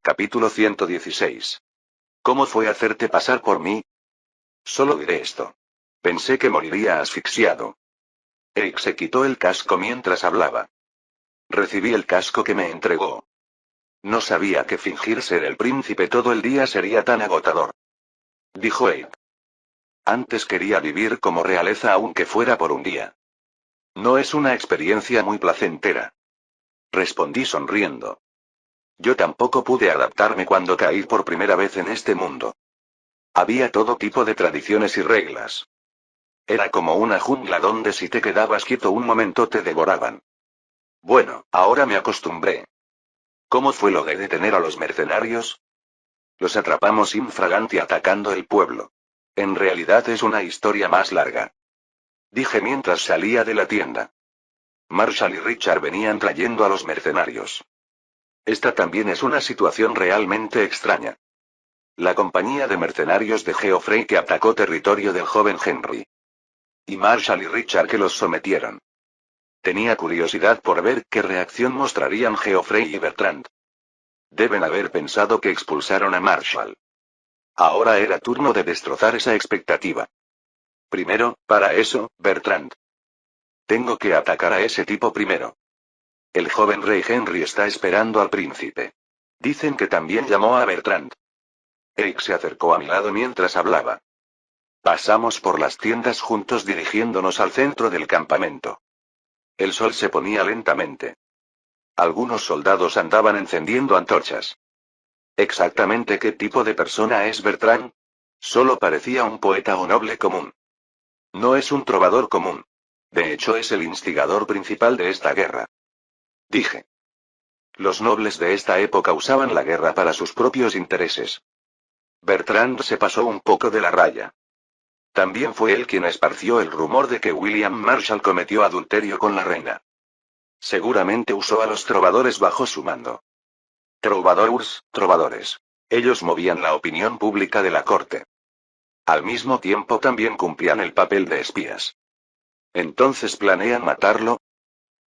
Capítulo 116. ¿Cómo fue hacerte pasar por mí? Solo diré esto. Pensé que moriría asfixiado. Eric se quitó el casco mientras hablaba. Recibí el casco que me entregó. No sabía que fingir ser el príncipe todo el día sería tan agotador. Dijo Eric. Antes quería vivir como realeza aunque fuera por un día. No es una experiencia muy placentera. Respondí sonriendo. Yo tampoco pude adaptarme cuando caí por primera vez en este mundo. Había todo tipo de tradiciones y reglas. Era como una jungla donde si te quedabas quieto un momento te devoraban. Bueno, ahora me acostumbré. ¿Cómo fue lo de detener a los mercenarios? Los atrapamos infraganti atacando el pueblo. En realidad es una historia más larga. Dije mientras salía de la tienda. Marshall y Richard venían trayendo a los mercenarios. Esta también es una situación realmente extraña. La compañía de mercenarios de Geoffrey que atacó territorio del joven Henry. Y Marshall y Richard que los sometieron. Tenía curiosidad por ver qué reacción mostrarían Geoffrey y Bertrand. Deben haber pensado que expulsaron a Marshall. Ahora era turno de destrozar esa expectativa. Primero, para eso, Bertrand. Tengo que atacar a ese tipo primero. El joven rey Henry está esperando al príncipe. Dicen que también llamó a Bertrand. Eric se acercó a mi lado mientras hablaba. Pasamos por las tiendas juntos dirigiéndonos al centro del campamento. El sol se ponía lentamente. Algunos soldados andaban encendiendo antorchas. ¿Exactamente qué tipo de persona es Bertrand? Solo parecía un poeta o noble común. No es un trovador común. De hecho es el instigador principal de esta guerra. Dije. Los nobles de esta época usaban la guerra para sus propios intereses. Bertrand se pasó un poco de la raya. También fue él quien esparció el rumor de que William Marshall cometió adulterio con la reina. Seguramente usó a los trovadores bajo su mando. Trovadores. Ellos movían la opinión pública de la corte. Al mismo tiempo también cumplían el papel de espías. ¿Entonces planean matarlo?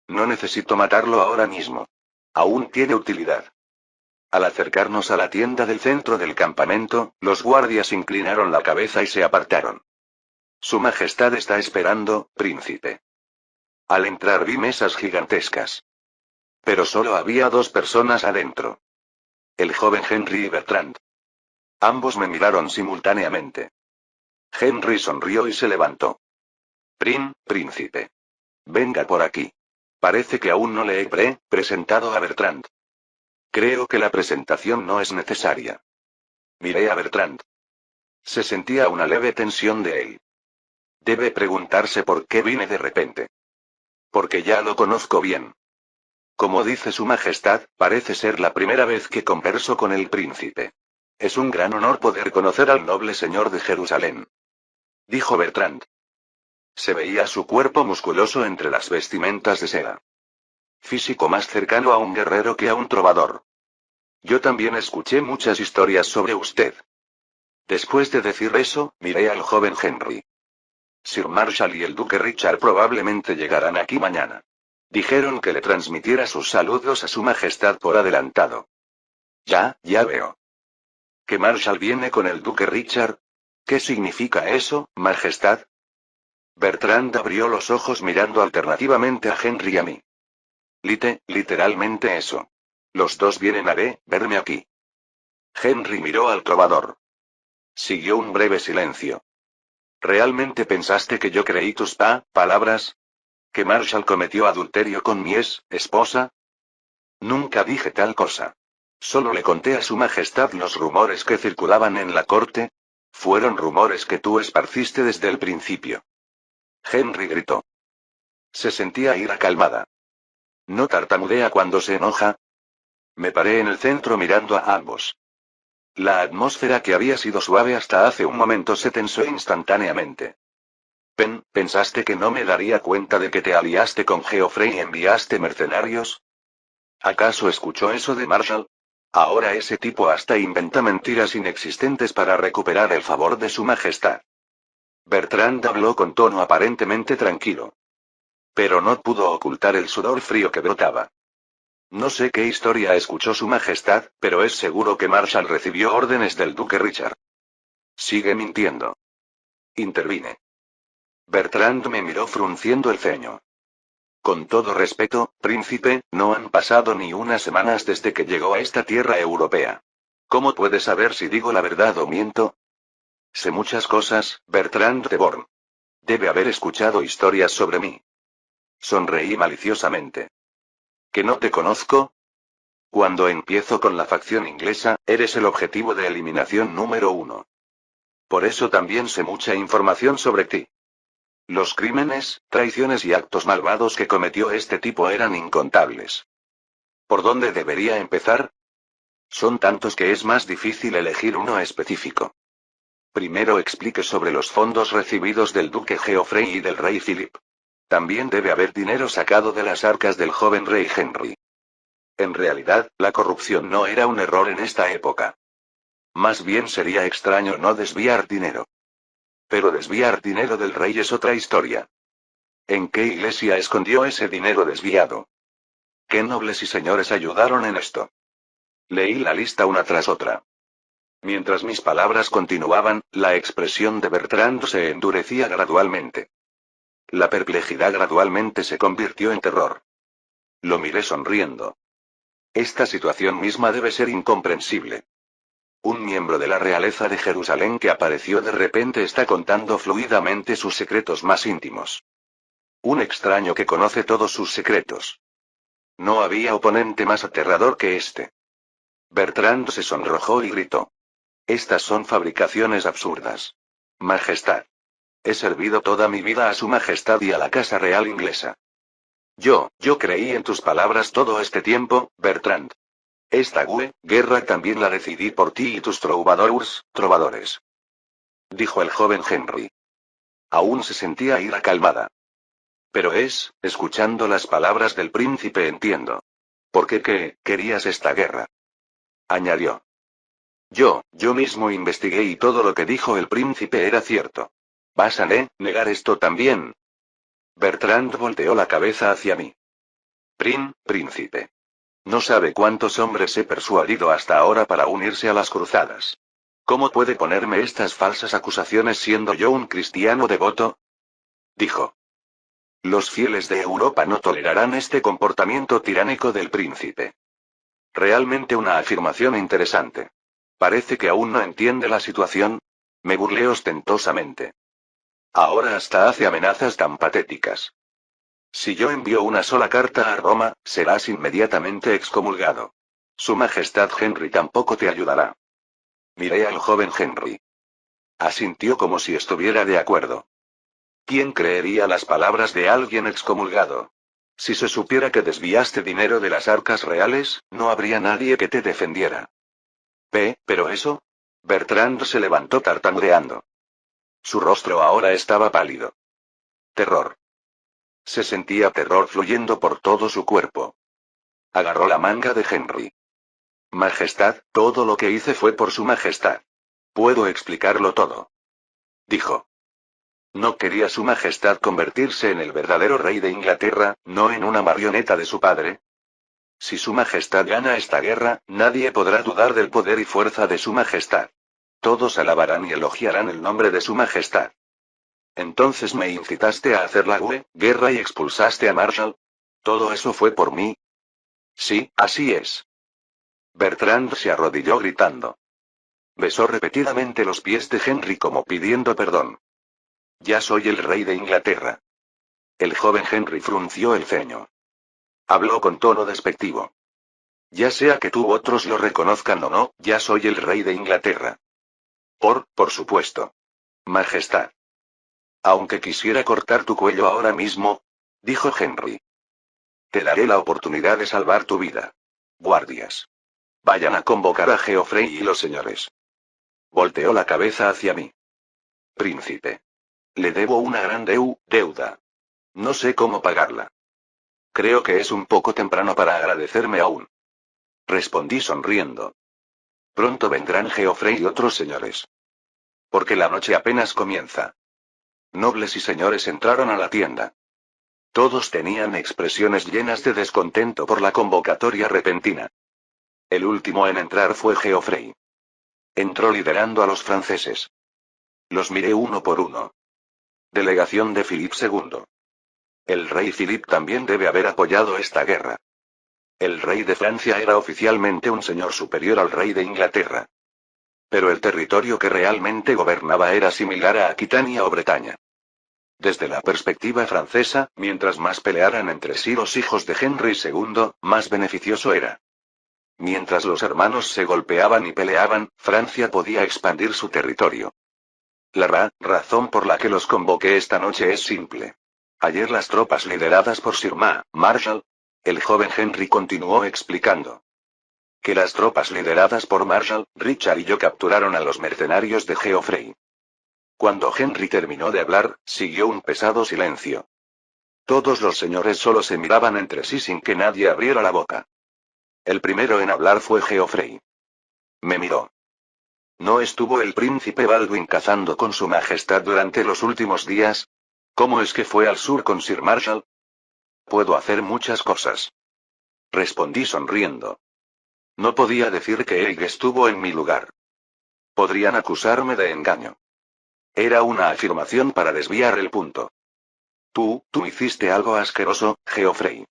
No necesito matarlo ahora mismo. Aún tiene utilidad. Al acercarnos a la tienda del centro del campamento, los guardias inclinaron la cabeza y se apartaron. Su Majestad está esperando, príncipe. Al entrar vi mesas gigantescas. Pero solo había 2 personas adentro. El joven Henry y Bertrand. Ambos me miraron simultáneamente. Henry sonrió y se levantó. Príncipe. Venga por aquí. Parece que aún no le he presentado a Bertrand. Creo que la presentación no es necesaria. Miré a Bertrand. Se sentía una leve tensión de él. Debe preguntarse por qué vine de repente. Porque ya lo conozco bien. Como dice su Majestad, parece ser la primera vez que converso con el príncipe. Es un gran honor poder conocer al noble señor de Jerusalén. Dijo Bertrand. Se veía su cuerpo musculoso entre las vestimentas de seda. Físico más cercano a un guerrero que a un trovador. Yo también escuché muchas historias sobre usted. Después de decir eso, miré al joven Henry. Sir Marshall y el duque Richard probablemente llegarán aquí mañana. Dijeron que le transmitiera sus saludos a su Majestad por adelantado. Ya veo. ¿Que Marshall viene con el duque Richard? ¿Qué significa eso, Majestad? Bertrand abrió los ojos mirando alternativamente a Henry y a mí. Literalmente eso. Los dos vienen a verme aquí. Henry miró al trovador. Siguió un breve silencio. ¿Realmente pensaste que yo creí tus palabras? ¿Que Marshall cometió adulterio con mi esposa? Nunca dije tal cosa. Solo le conté a su Majestad los rumores que circulaban en la corte. Fueron rumores que tú esparciste desde el principio. Henry gritó. Se sentía ira calmada. ¿No tartamudea cuando se enoja? Me paré en el centro mirando a ambos. La atmósfera que había sido suave hasta hace un momento se tensó instantáneamente. ¿Pensaste que no me daría cuenta de que te aliaste con Geoffrey y enviaste mercenarios? ¿Acaso escuchó eso de Marshall? Ahora ese tipo hasta inventa mentiras inexistentes para recuperar el favor de su Majestad. Bertrand habló con tono aparentemente tranquilo. Pero no pudo ocultar el sudor frío que brotaba. No sé qué historia escuchó su majestad, pero es seguro que Marshall recibió órdenes del duque Richard. Sigue mintiendo. Intervine. Bertrand me miró frunciendo el ceño. Con todo respeto, príncipe, no han pasado ni unas semanas desde que llegó a esta tierra europea. ¿Cómo puede saber si digo la verdad o miento? Sé muchas cosas, Bertrand de Born. Debe haber escuchado historias sobre mí. Sonreí maliciosamente. ¿Que no te conozco? Cuando empiezo con la facción inglesa, eres el objetivo de eliminación número 1. Por eso también sé mucha información sobre ti. Los crímenes, traiciones y actos malvados que cometió este tipo eran incontables. ¿Por dónde debería empezar? Son tantos que es más difícil elegir uno específico. Primero explique sobre los fondos recibidos del duque Geoffrey y del rey Philip. También debe haber dinero sacado de las arcas del joven rey Henry. En realidad, la corrupción no era un error en esta época. Más bien sería extraño no desviar dinero. Pero desviar dinero del rey es otra historia. ¿En qué iglesia escondió ese dinero desviado? ¿Qué nobles y señores ayudaron en esto? Leí la lista una tras otra. Mientras mis palabras continuaban, la expresión de Bertrand se endurecía gradualmente. La perplejidad gradualmente se convirtió en terror. Lo miré sonriendo. Esta situación misma debe ser incomprensible. Un miembro de la realeza de Jerusalén que apareció de repente está contando fluidamente sus secretos más íntimos. Un extraño que conoce todos sus secretos. No había oponente más aterrador que este. Bertrand se sonrojó y gritó. Estas son fabricaciones absurdas. Majestad. He servido toda mi vida a su majestad y a la casa real inglesa. Yo creí en tus palabras todo este tiempo, Bertrand. Esta guerra también la decidí por ti y tus trovadores. Dijo el joven Henry. Aún se sentía ira calmada. Pero escuchando las palabras del príncipe entiendo. ¿Por qué querías esta guerra? Añadió. Yo mismo investigué y todo lo que dijo el príncipe era cierto. ¿Vas a negar esto también? Bertrand volteó la cabeza hacia mí. Príncipe. No sabe cuántos hombres he persuadido hasta ahora para unirse a las cruzadas. ¿Cómo puede ponerme estas falsas acusaciones siendo yo un cristiano devoto? Dijo. Los fieles de Europa no tolerarán este comportamiento tiránico del príncipe. Realmente una afirmación interesante. Parece que aún no entiende la situación. Me burlé ostentosamente. Ahora hasta hace amenazas tan patéticas. Si yo envío una sola carta a Roma, serás inmediatamente excomulgado. Su Majestad Henry tampoco te ayudará. Miré al joven Henry. Asintió como si estuviera de acuerdo. ¿Quién creería las palabras de alguien excomulgado? Si se supiera que desviaste dinero de las arcas reales, no habría nadie que te defendiera. ¿Pero eso? Bertrand se levantó tartamudeando. Su rostro ahora estaba pálido. Terror. Se sentía terror fluyendo por todo su cuerpo. Agarró la manga de Henry. Majestad, todo lo que hice fue por su majestad. Puedo explicarlo todo. Dijo. ¿No quería su majestad convertirse en el verdadero rey de Inglaterra, no en una marioneta de su padre? Si su majestad gana esta guerra, nadie podrá dudar del poder y fuerza de su majestad. Todos alabarán y elogiarán el nombre de su majestad. Entonces me incitaste a hacer la guerra y expulsaste a Marshall. ¿Todo eso fue por mí? Sí, así es. Bertrand se arrodilló gritando. Besó repetidamente los pies de Henry como pidiendo perdón. Ya soy el rey de Inglaterra. El joven Henry frunció el ceño. Habló con tono despectivo. Ya sea que tú otros lo reconozcan o no, ya soy el rey de Inglaterra. Por supuesto. Majestad. Aunque quisiera cortar tu cuello ahora mismo, dijo Henry. Te daré la oportunidad de salvar tu vida. Guardias. Vayan a convocar a Geoffrey y los señores. Volteó la cabeza hacia mí. Príncipe. Le debo una gran deuda. No sé cómo pagarla. Creo que es un poco temprano para agradecerme aún. Respondí sonriendo. Pronto vendrán Geoffrey y otros señores. Porque la noche apenas comienza. Nobles y señores entraron a la tienda. Todos tenían expresiones llenas de descontento por la convocatoria repentina. El último en entrar fue Geoffrey. Entró liderando a los franceses. Los miré uno por uno. Delegación de Philippe II. El rey Philippe también debe haber apoyado esta guerra. El rey de Francia era oficialmente un señor superior al rey de Inglaterra. Pero el territorio que realmente gobernaba era similar a Aquitania o Bretaña. Desde la perspectiva francesa, mientras más pelearan entre sí los hijos de Henry II, más beneficioso era. Mientras los hermanos se golpeaban y peleaban, Francia podía expandir su territorio. La razón por la que los convoqué esta noche es simple. Ayer las tropas lideradas por Sir Marshall, el joven Henry continuó explicando. Que las tropas lideradas por Marshall, Richard y yo capturaron a los mercenarios de Geoffrey. Cuando Henry terminó de hablar, siguió un pesado silencio. Todos los señores solo se miraban entre sí sin que nadie abriera la boca. El primero en hablar fue Geoffrey. Me miró. ¿No estuvo el príncipe Baldwin cazando con su majestad durante los últimos días? ¿Cómo es que fue al sur con Sir Marshall? Puedo hacer muchas cosas. Respondí sonriendo. No podía decir que Egg estuvo en mi lugar. Podrían acusarme de engaño. Era una afirmación para desviar el punto. Tú hiciste algo asqueroso, Geoffrey.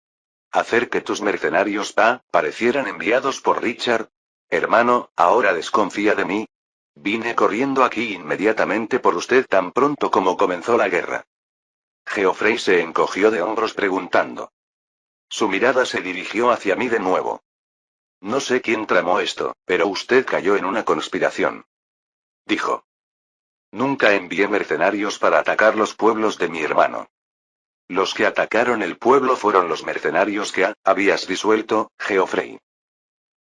Hacer que tus mercenarios parecieran enviados por Richard. Hermano, ¿ahora desconfía de mí? Vine corriendo aquí inmediatamente por usted tan pronto como comenzó la guerra. Geoffrey se encogió de hombros preguntando. Su mirada se dirigió hacia mí de nuevo. No sé quién tramó esto, pero usted cayó en una conspiración. Dijo. Nunca envié mercenarios para atacar los pueblos de mi hermano. Los que atacaron el pueblo fueron los mercenarios que habías disuelto, Geoffrey.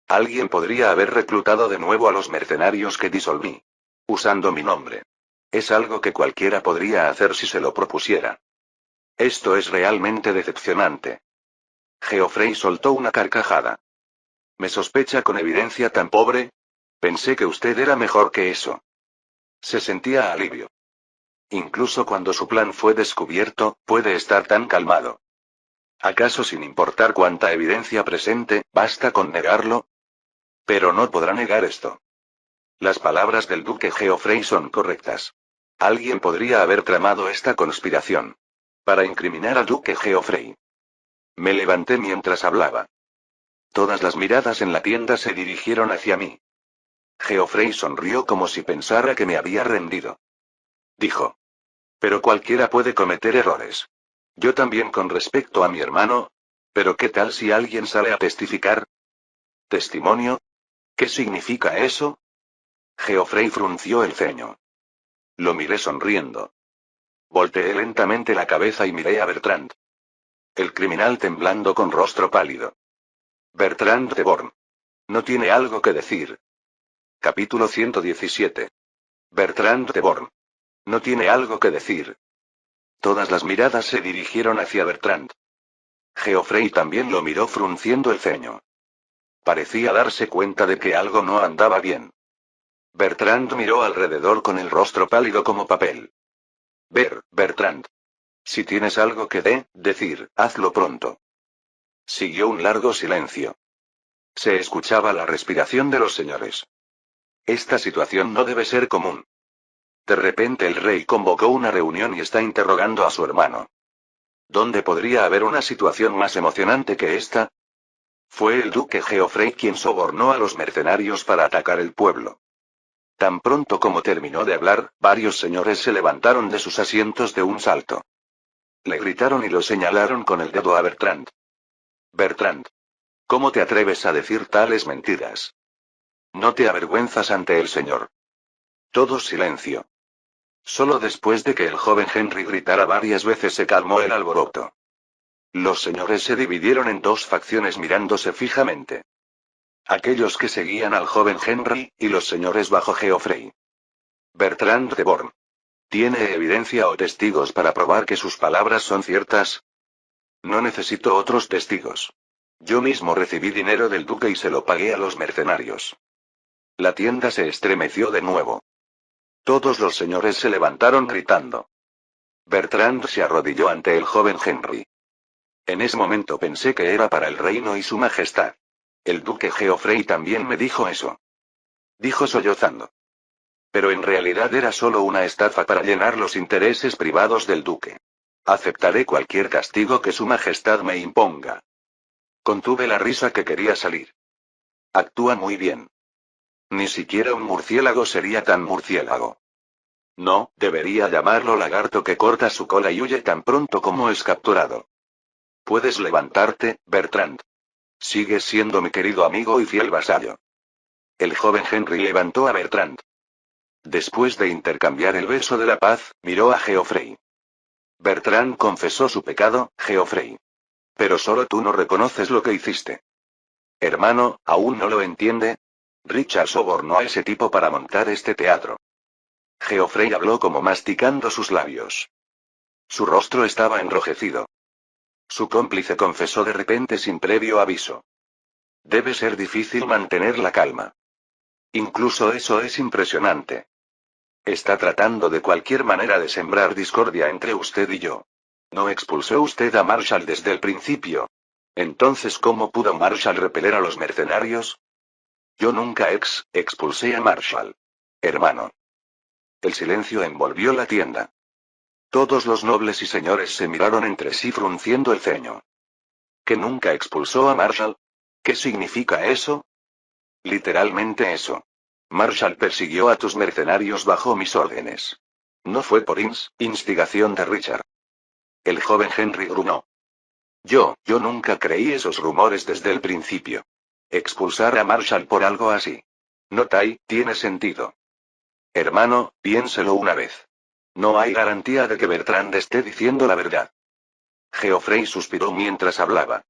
Alguien podría haber reclutado de nuevo a los mercenarios que disolví. Usando mi nombre. Es algo que cualquiera podría hacer si se lo propusiera. Esto es realmente decepcionante. Geoffrey soltó una carcajada. ¿Me sospecha con evidencia tan pobre? Pensé que usted era mejor que eso. Se sentía alivio. Incluso cuando su plan fue descubierto, puede estar tan calmado. ¿Acaso sin importar cuánta evidencia presente, basta con negarlo? Pero no podrá negar esto. Las palabras del duque Geoffrey son correctas. Alguien podría haber tramado esta conspiración. Para incriminar al duque Geoffrey. Me levanté mientras hablaba. Todas las miradas en la tienda se dirigieron hacia mí. Geoffrey sonrió como si pensara que me había rendido. Dijo. Pero cualquiera puede cometer errores. Yo también con respecto a mi hermano. Pero ¿qué tal si alguien sale a testificar? ¿Testimonio? ¿Qué significa eso? Geoffrey frunció el ceño. Lo miré sonriendo. Volteé lentamente la cabeza y miré a Bertrand. El criminal temblando con rostro pálido. Bertrand de Born. No tiene algo que decir. Capítulo 117. Bertrand de Born. No tiene algo que decir. Todas las miradas se dirigieron hacia Bertrand. Geoffrey también lo miró frunciendo el ceño. Parecía darse cuenta de que algo no andaba bien. Bertrand miró alrededor con el rostro pálido como papel. Bertrand. Si tienes algo que decir, hazlo pronto. Siguió un largo silencio. Se escuchaba la respiración de los señores. Esta situación no debe ser común. De repente el rey convocó una reunión y está interrogando a su hermano. ¿Dónde podría haber una situación más emocionante que esta? Fue el duque Geoffrey quien sobornó a los mercenarios para atacar el pueblo. Tan pronto como terminó de hablar, varios señores se levantaron de sus asientos de un salto. Le gritaron y lo señalaron con el dedo a Bertrand. Bertrand. ¿Cómo te atreves a decir tales mentiras? ¿No te avergüenzas ante el señor? Todos silencio. Solo después de que el joven Henry gritara varias veces se calmó el alboroto. Los señores se dividieron en dos facciones mirándose fijamente. Aquellos que seguían al joven Henry, y los señores bajo Geoffrey. Bertrand de Born. ¿Tiene evidencia o testigos para probar que sus palabras son ciertas? No necesito otros testigos. Yo mismo recibí dinero del duque y se lo pagué a los mercenarios. La tienda se estremeció de nuevo. Todos los señores se levantaron gritando. Bertrand se arrodilló ante el joven Henry. En ese momento pensé que era para el reino y su majestad. El duque Geoffrey también me dijo eso. Dijo sollozando. Pero en realidad era solo una estafa para llenar los intereses privados del duque. Aceptaré cualquier castigo que su majestad me imponga. Contuve la risa que quería salir. Actúa muy bien. Ni siquiera un murciélago sería tan murciélago. No, debería llamarlo lagarto que corta su cola y huye tan pronto como es capturado. Puedes levantarte, Bertrand. Sigues siendo mi querido amigo y fiel vasallo. El joven Henry levantó a Bertrand. Después de intercambiar el beso de la paz, miró a Geoffrey. Bertrand confesó su pecado, Geoffrey. Pero solo tú no reconoces lo que hiciste. Hermano, ¿aún no lo entiende? Richard sobornó a ese tipo para montar este teatro. Geoffrey habló como masticando sus labios. Su rostro estaba enrojecido. Su cómplice confesó de repente sin previo aviso. Debe ser difícil mantener la calma. Incluso eso es impresionante. Está tratando de cualquier manera de sembrar discordia entre usted y yo. ¿No expulsó usted a Marshall desde el principio? Entonces, ¿cómo pudo Marshall repeler a los mercenarios? Yo nunca expulsé a Marshall. Hermano. El silencio envolvió la tienda. Todos los nobles y señores se miraron entre sí frunciendo el ceño. ¿Que nunca expulsó a Marshall? ¿Qué significa eso? Literalmente eso. Marshall persiguió a tus mercenarios bajo mis órdenes. No fue por instigación de Richard. El joven Henry gruñó. Yo nunca creí esos rumores desde el principio. Expulsar a Marshall por algo así. No tiene sentido. Hermano, piénselo una vez. No hay garantía de que Bertrand esté diciendo la verdad. Geoffrey suspiró mientras hablaba.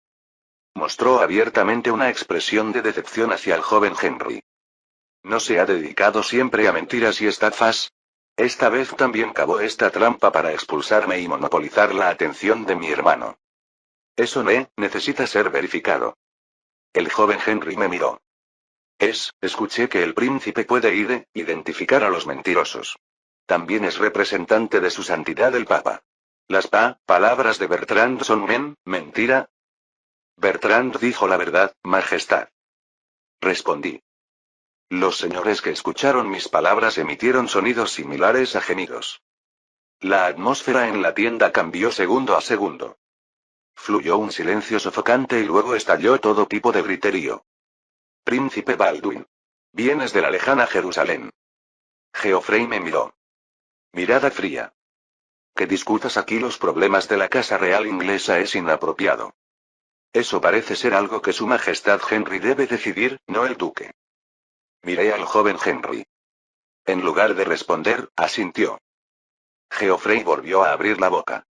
Mostró abiertamente una expresión de decepción hacia el joven Henry. ¿No se ha dedicado siempre a mentiras y estafas? Esta vez también cavó esta trampa para expulsarme y monopolizar la atención de mi hermano. Eso necesita ser verificado. El joven Henry me miró. Escuché que el príncipe puede identificar a los mentirosos. También es representante de su santidad el Papa. Las palabras de Bertrand son mentira. Bertrand dijo la verdad, Majestad. Respondí. Los señores que escucharon mis palabras emitieron sonidos similares a gemidos. La atmósfera en la tienda cambió segundo a segundo. Fluyó un silencio sofocante y luego estalló todo tipo de griterío. Príncipe Baldwin. Vienes de la lejana Jerusalén. Geoffrey me miró. Mirada fría. Que discutas aquí los problemas de la Casa Real inglesa es inapropiado. Eso parece ser algo que su majestad Henry debe decidir, no el duque. Miré al joven Henry. En lugar de responder, asintió. Geoffrey volvió a abrir la boca.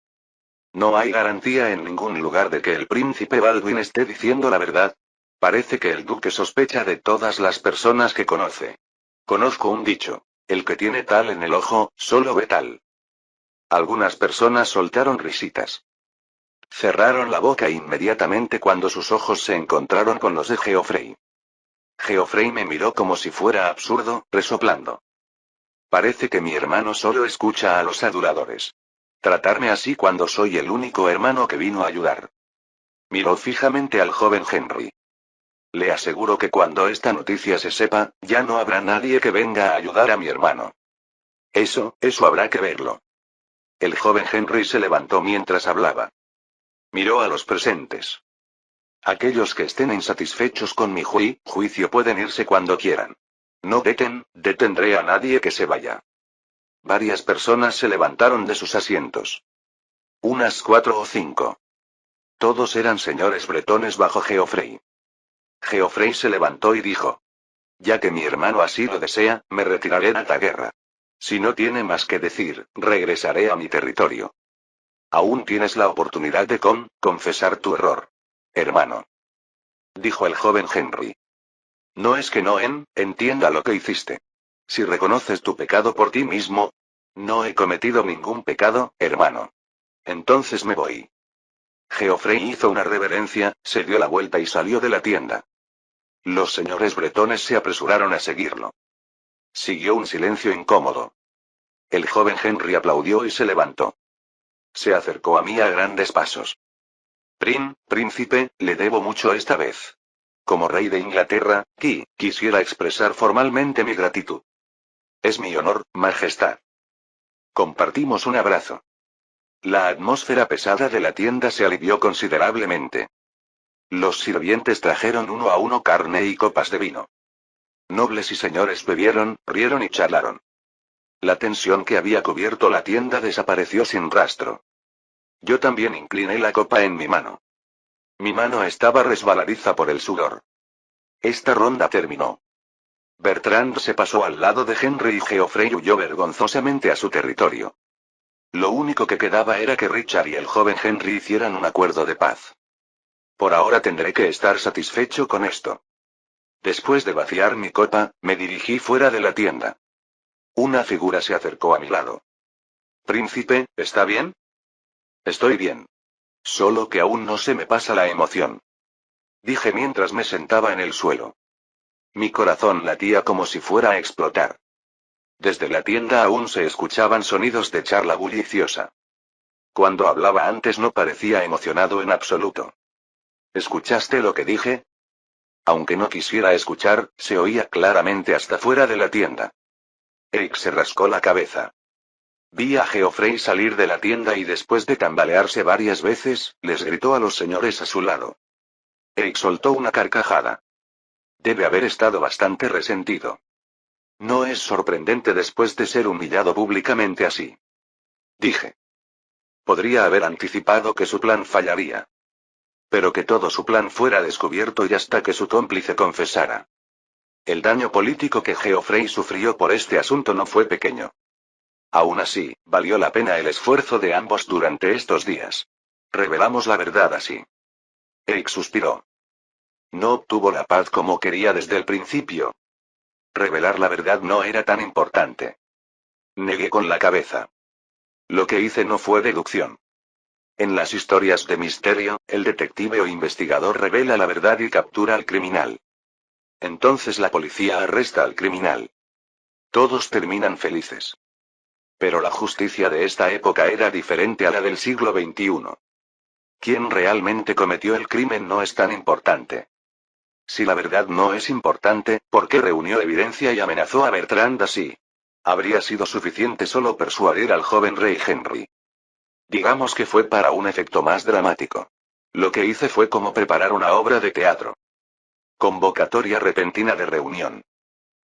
No hay garantía en ningún lugar de que el príncipe Baldwin esté diciendo la verdad. Parece que el duque sospecha de todas las personas que conoce. Conozco un dicho. El que tiene tal en el ojo, solo ve tal. Algunas personas soltaron risitas. Cerraron la boca inmediatamente cuando sus ojos se encontraron con los de Geoffrey. Geoffrey me miró como si fuera absurdo, resoplando. Parece que mi hermano solo escucha a los aduladores. Tratarme así cuando soy el único hermano que vino a ayudar. Miró fijamente al joven Henry. Le aseguro que cuando esta noticia se sepa, ya no habrá nadie que venga a ayudar a mi hermano. Eso habrá que verlo. El joven Henry se levantó mientras hablaba. Miró a los presentes. Aquellos que estén insatisfechos con mi juicio pueden irse cuando quieran. No detendré a nadie que se vaya. Varias personas se levantaron de sus asientos. Unas 4 o 5. Todos eran señores bretones bajo Geoffrey. Geoffrey se levantó y dijo. Ya que mi hermano así lo desea, me retiraré de la guerra. Si no tiene más que decir, regresaré a mi territorio. Aún tienes la oportunidad de confesar tu error. Hermano. Dijo el joven Henry. No es que no entienda lo que hiciste. Si reconoces tu pecado por ti mismo. No he cometido ningún pecado, hermano. Entonces me voy. Geoffrey hizo una reverencia, se dio la vuelta y salió de la tienda. Los señores bretones se apresuraron a seguirlo. Siguió un silencio incómodo. El joven Henry aplaudió y se levantó. Se acercó a mí a grandes pasos. Príncipe, le debo mucho esta vez. Como rey de Inglaterra, quisiera expresar formalmente mi gratitud. Es mi honor, Majestad. Compartimos un abrazo. La atmósfera pesada de la tienda se alivió considerablemente. Los sirvientes trajeron uno a uno carne y copas de vino. Nobles y señores bebieron, rieron y charlaron. La tensión que había cubierto la tienda desapareció sin rastro. Yo también incliné la copa en mi mano. Mi mano estaba resbaladiza por el sudor. Esta ronda terminó. Bertrand se pasó al lado de Henry y Geoffrey huyó vergonzosamente a su territorio. Lo único que quedaba era que Richard y el joven Henry hicieran un acuerdo de paz. Por ahora tendré que estar satisfecho con esto. Después de vaciar mi copa, me dirigí fuera de la tienda. Una figura se acercó a mi lado. Príncipe, ¿está bien? Estoy bien. Solo que aún no se me pasa la emoción. Dije mientras me sentaba en el suelo. Mi corazón latía como si fuera a explotar. Desde la tienda aún se escuchaban sonidos de charla bulliciosa. Cuando hablaba antes no parecía emocionado en absoluto. ¿Escuchaste lo que dije? Aunque no quisiera escuchar, se oía claramente hasta fuera de la tienda. Eric se rascó la cabeza. Vi a Geoffrey salir de la tienda y después de tambalearse varias veces, les gritó a los señores a su lado. Eric soltó una carcajada. Debe haber estado bastante resentido. No es sorprendente después de ser humillado públicamente así. Dije. Podría haber anticipado que su plan fallaría. Pero que todo su plan fuera descubierto y hasta que su cómplice confesara. El daño político que Geoffrey sufrió por este asunto no fue pequeño. Aún así, valió la pena el esfuerzo de ambos durante estos días. Revelamos la verdad así. Eric suspiró. No obtuvo la paz como quería desde el principio. Revelar la verdad no era tan importante. Negué con la cabeza. Lo que hice no fue deducción. En las historias de misterio, el detective o investigador revela la verdad y captura al criminal. Entonces la policía arresta al criminal. Todos terminan felices. Pero la justicia de esta época era diferente a la del siglo XXI. ¿Quién realmente cometió el crimen no es tan importante? Si la verdad no es importante, ¿por qué reunió evidencia y amenazó a Bertrand así? Habría sido suficiente solo persuadir al joven rey Henry. Digamos que fue para un efecto más dramático. Lo que hice fue como preparar una obra de teatro. Convocatoria repentina de reunión.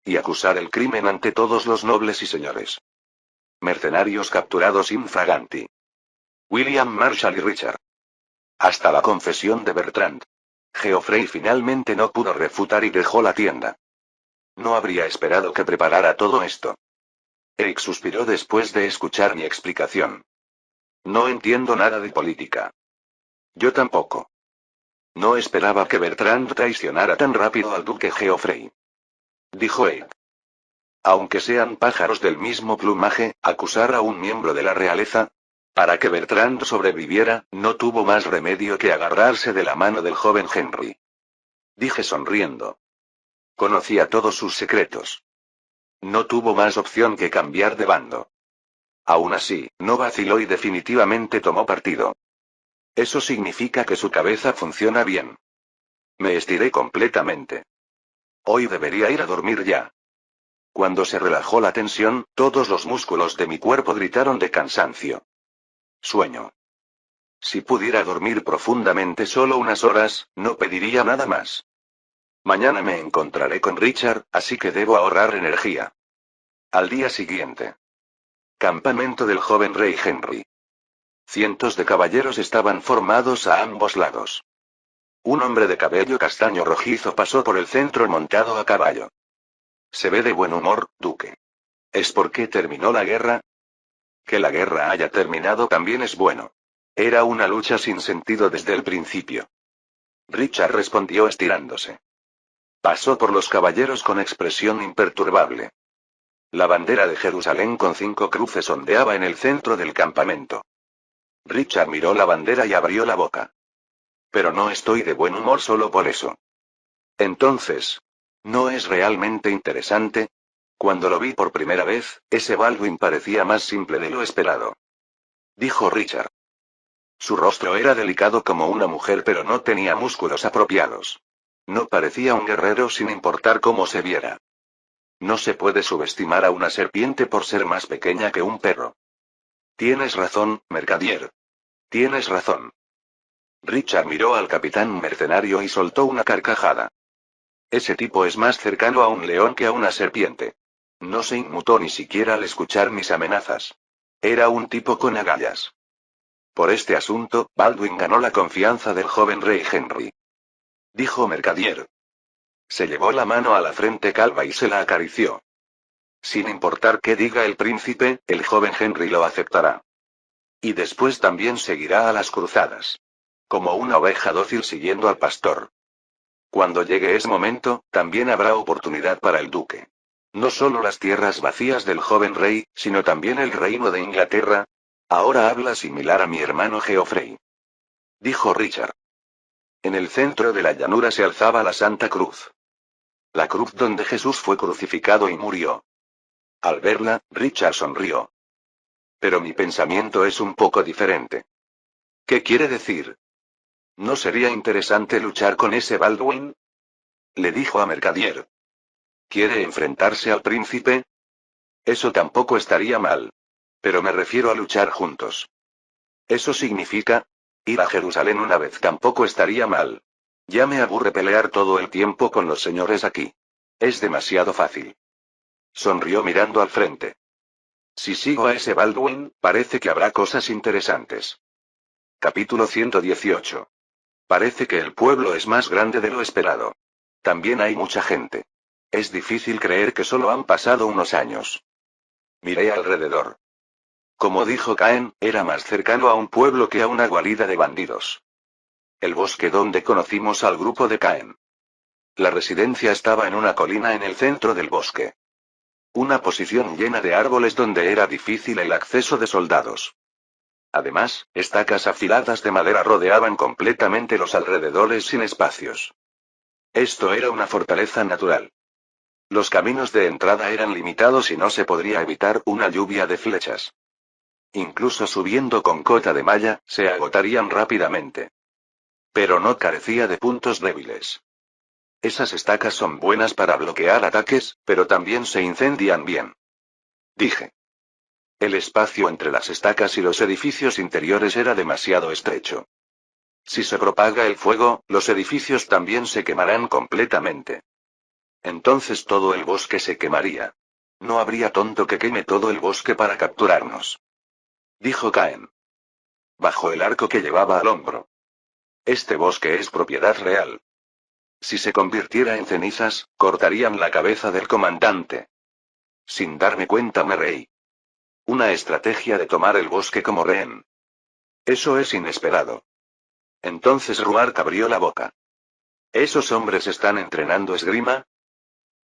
Y acusar el crimen ante todos los nobles y señores. Mercenarios capturados infraganti. William Marshall y Richard. Hasta la confesión de Bertrand. Geoffrey finalmente no pudo refutar y dejó la tienda. No habría esperado que preparara todo esto. Eric suspiró después de escuchar mi explicación. No entiendo nada de política. Yo tampoco. No esperaba que Bertrand traicionara tan rápido al duque Geoffrey. Dijo Eric. Aunque sean pájaros del mismo plumaje, acusar a un miembro de la realeza. Para que Bertrand sobreviviera, no tuvo más remedio que agarrarse de la mano del joven Henry. Dije sonriendo. Conocía todos sus secretos. No tuvo más opción que cambiar de bando. Aún así, no vaciló y definitivamente tomó partido. Eso significa que su cabeza funciona bien. Me estiré completamente. Hoy debería ir a dormir ya. Cuando se relajó la tensión, todos los músculos de mi cuerpo gritaron de cansancio. Sueño. Si pudiera dormir profundamente solo unas horas, no pediría nada más. Mañana me encontraré con Richard, así que debo ahorrar energía. Al día siguiente. Campamento del joven rey Henry. Cientos de caballeros estaban formados a ambos lados. Un hombre de cabello castaño rojizo pasó por el centro montado a caballo. Se ve de buen humor, duque. ¿Es porque terminó la guerra? Que la guerra haya terminado también es bueno. Era una lucha sin sentido desde el principio. Richard respondió estirándose. Pasó por los caballeros con expresión imperturbable. La bandera de Jerusalén con 5 cruces ondeaba en el centro del campamento. Richard miró la bandera y abrió la boca. Pero no estoy de buen humor solo por eso. Entonces, ¿no es realmente interesante? Cuando lo vi por primera vez, ese Baldwin parecía más simple de lo esperado. Dijo Richard. Su rostro era delicado como una mujer, pero no tenía músculos apropiados. No parecía un guerrero sin importar cómo se viera. No se puede subestimar a una serpiente por ser más pequeña que un perro. Tienes razón, Mercadier. Tienes razón. Richard miró al capitán mercenario y soltó una carcajada. Ese tipo es más cercano a un león que a una serpiente. No se inmutó ni siquiera al escuchar mis amenazas. Era un tipo con agallas. Por este asunto, Baldwin ganó la confianza del joven rey Henry. Dijo Mercadier. Se llevó la mano a la frente calva y se la acarició. Sin importar qué diga el príncipe, el joven Henry lo aceptará. Y después también seguirá a las cruzadas. Como una oveja dócil siguiendo al pastor. Cuando llegue ese momento, también habrá oportunidad para el duque. No solo las tierras vacías del joven rey, sino también el reino de Inglaterra. Ahora habla similar a mi hermano Geoffrey. Dijo Richard. En el centro de la llanura se alzaba la Santa Cruz. La cruz donde Jesús fue crucificado y murió. Al verla, Richard sonrió. Pero mi pensamiento es un poco diferente. ¿Qué quiere decir? ¿No sería interesante luchar con ese Baldwin? Le dijo a Mercadier. ¿Quiere enfrentarse al príncipe? Eso tampoco estaría mal. Pero me refiero a luchar juntos. Eso significa, ir a Jerusalén una vez tampoco estaría mal. Ya me aburre pelear todo el tiempo con los señores aquí. Es demasiado fácil. Sonrió mirando al frente. Si sigo a ese Baldwin, parece que habrá cosas interesantes. Capítulo 118. Parece que el pueblo es más grande de lo esperado. También hay mucha gente. Es difícil creer que solo han pasado unos años. Miré alrededor. Como dijo Caen, era más cercano a un pueblo que a una guarida de bandidos. El bosque donde conocimos al grupo de Caen. La residencia estaba en una colina en el centro del bosque. Una posición llena de árboles donde era difícil el acceso de soldados. Además, estacas afiladas de madera rodeaban completamente los alrededores sin espacios. Esto era una fortaleza natural. Los caminos de entrada eran limitados y no se podría evitar una lluvia de flechas. Incluso subiendo con cota de malla, se agotarían rápidamente. Pero no carecía de puntos débiles. Esas estacas son buenas para bloquear ataques, pero también se incendian bien. Dije. El espacio entre las estacas y los edificios interiores era demasiado estrecho. Si se propaga el fuego, los edificios también se quemarán completamente. Entonces todo el bosque se quemaría. No habría tonto que queme todo el bosque para capturarnos. Dijo Caen. Bajo el arco que llevaba al hombro. Este bosque es propiedad real. Si se convirtiera en cenizas, cortarían la cabeza del comandante. Sin darme cuenta me reí. Una estrategia de tomar el bosque como rehén. Eso es inesperado. Entonces Ruart abrió la boca. ¿Esos hombres están entrenando esgrima?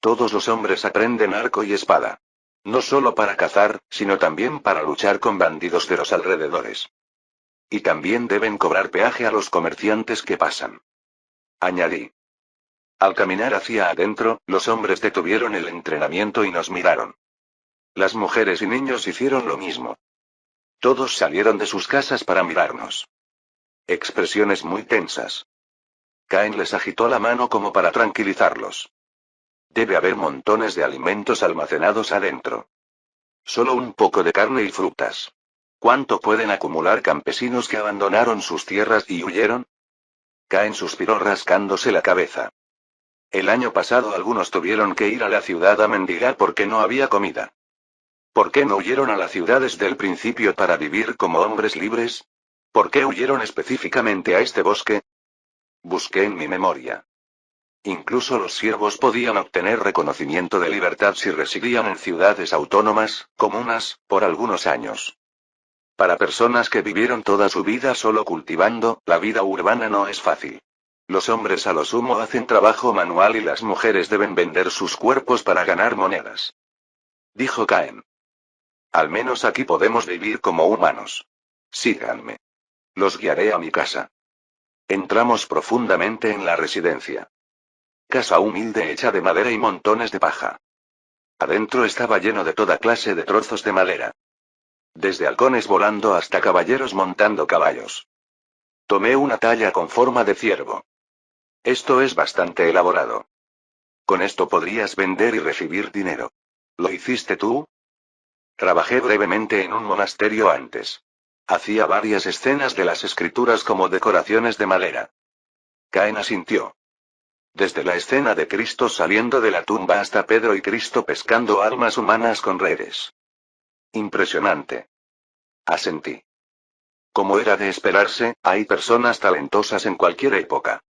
Todos los hombres aprenden arco y espada. No solo para cazar, sino también para luchar con bandidos de los alrededores. Y también deben cobrar peaje a los comerciantes que pasan. Añadí. Al caminar hacia adentro, los hombres detuvieron el entrenamiento y nos miraron. Las mujeres y niños hicieron lo mismo. Todos salieron de sus casas para mirarnos. Expresiones muy tensas. Caen les agitó la mano como para tranquilizarlos. Debe haber montones de alimentos almacenados adentro. Solo un poco de carne y frutas. ¿Cuánto pueden acumular campesinos que abandonaron sus tierras y huyeron? Caen suspiró rascándose la cabeza. El año pasado algunos tuvieron que ir a la ciudad a mendigar porque no había comida. ¿Por qué no huyeron a la ciudad desde el principio para vivir como hombres libres? ¿Por qué huyeron específicamente a este bosque? Busqué en mi memoria. Incluso los siervos podían obtener reconocimiento de libertad si residían en ciudades autónomas, comunas, por algunos años. Para personas que vivieron toda su vida solo cultivando, la vida urbana no es fácil. Los hombres a lo sumo hacen trabajo manual y las mujeres deben vender sus cuerpos para ganar monedas. Dijo Caen. Al menos aquí podemos vivir como humanos. Síganme. Los guiaré a mi casa. Entramos profundamente en la residencia. Casa humilde hecha de madera y montones de paja. Adentro estaba lleno de toda clase de trozos de madera. Desde halcones volando hasta caballeros montando caballos. Tomé una talla con forma de ciervo. Esto es bastante elaborado. Con esto podrías vender y recibir dinero. ¿Lo hiciste tú? Trabajé brevemente en un monasterio antes. Hacía varias escenas de las escrituras como decoraciones de madera. Caen asintió. Desde la escena de Cristo saliendo de la tumba hasta Pedro y Cristo pescando almas humanas con redes. Impresionante. Asentí. Como era de esperarse, hay personas talentosas en cualquier época.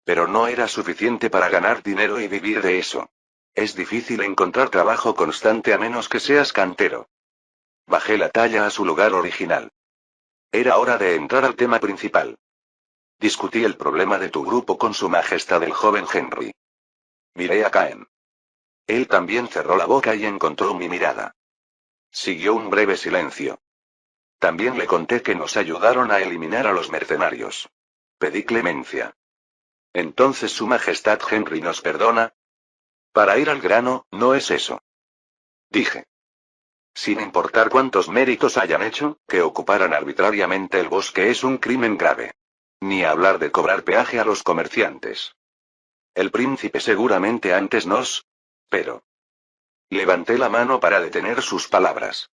Pero no era suficiente para ganar dinero y vivir de eso. Es difícil encontrar trabajo constante a menos que seas cantero. Bajé la talla a su lugar original. Era hora de entrar al tema principal. Discutí el problema de tu grupo con su majestad el joven Henry. Miré a Caen. Él también cerró la boca y encontró mi mirada. Siguió un breve silencio. También le conté que nos ayudaron a eliminar a los mercenarios. Pedí clemencia. ¿Entonces su majestad Henry nos perdona? Para ir al grano, no es eso. Dije. Sin importar cuántos méritos hayan hecho, que ocuparan arbitrariamente el bosque es un crimen grave. Ni hablar de cobrar peaje a los comerciantes. El príncipe seguramente antes nos... Pero... Levanté la mano para detener sus palabras.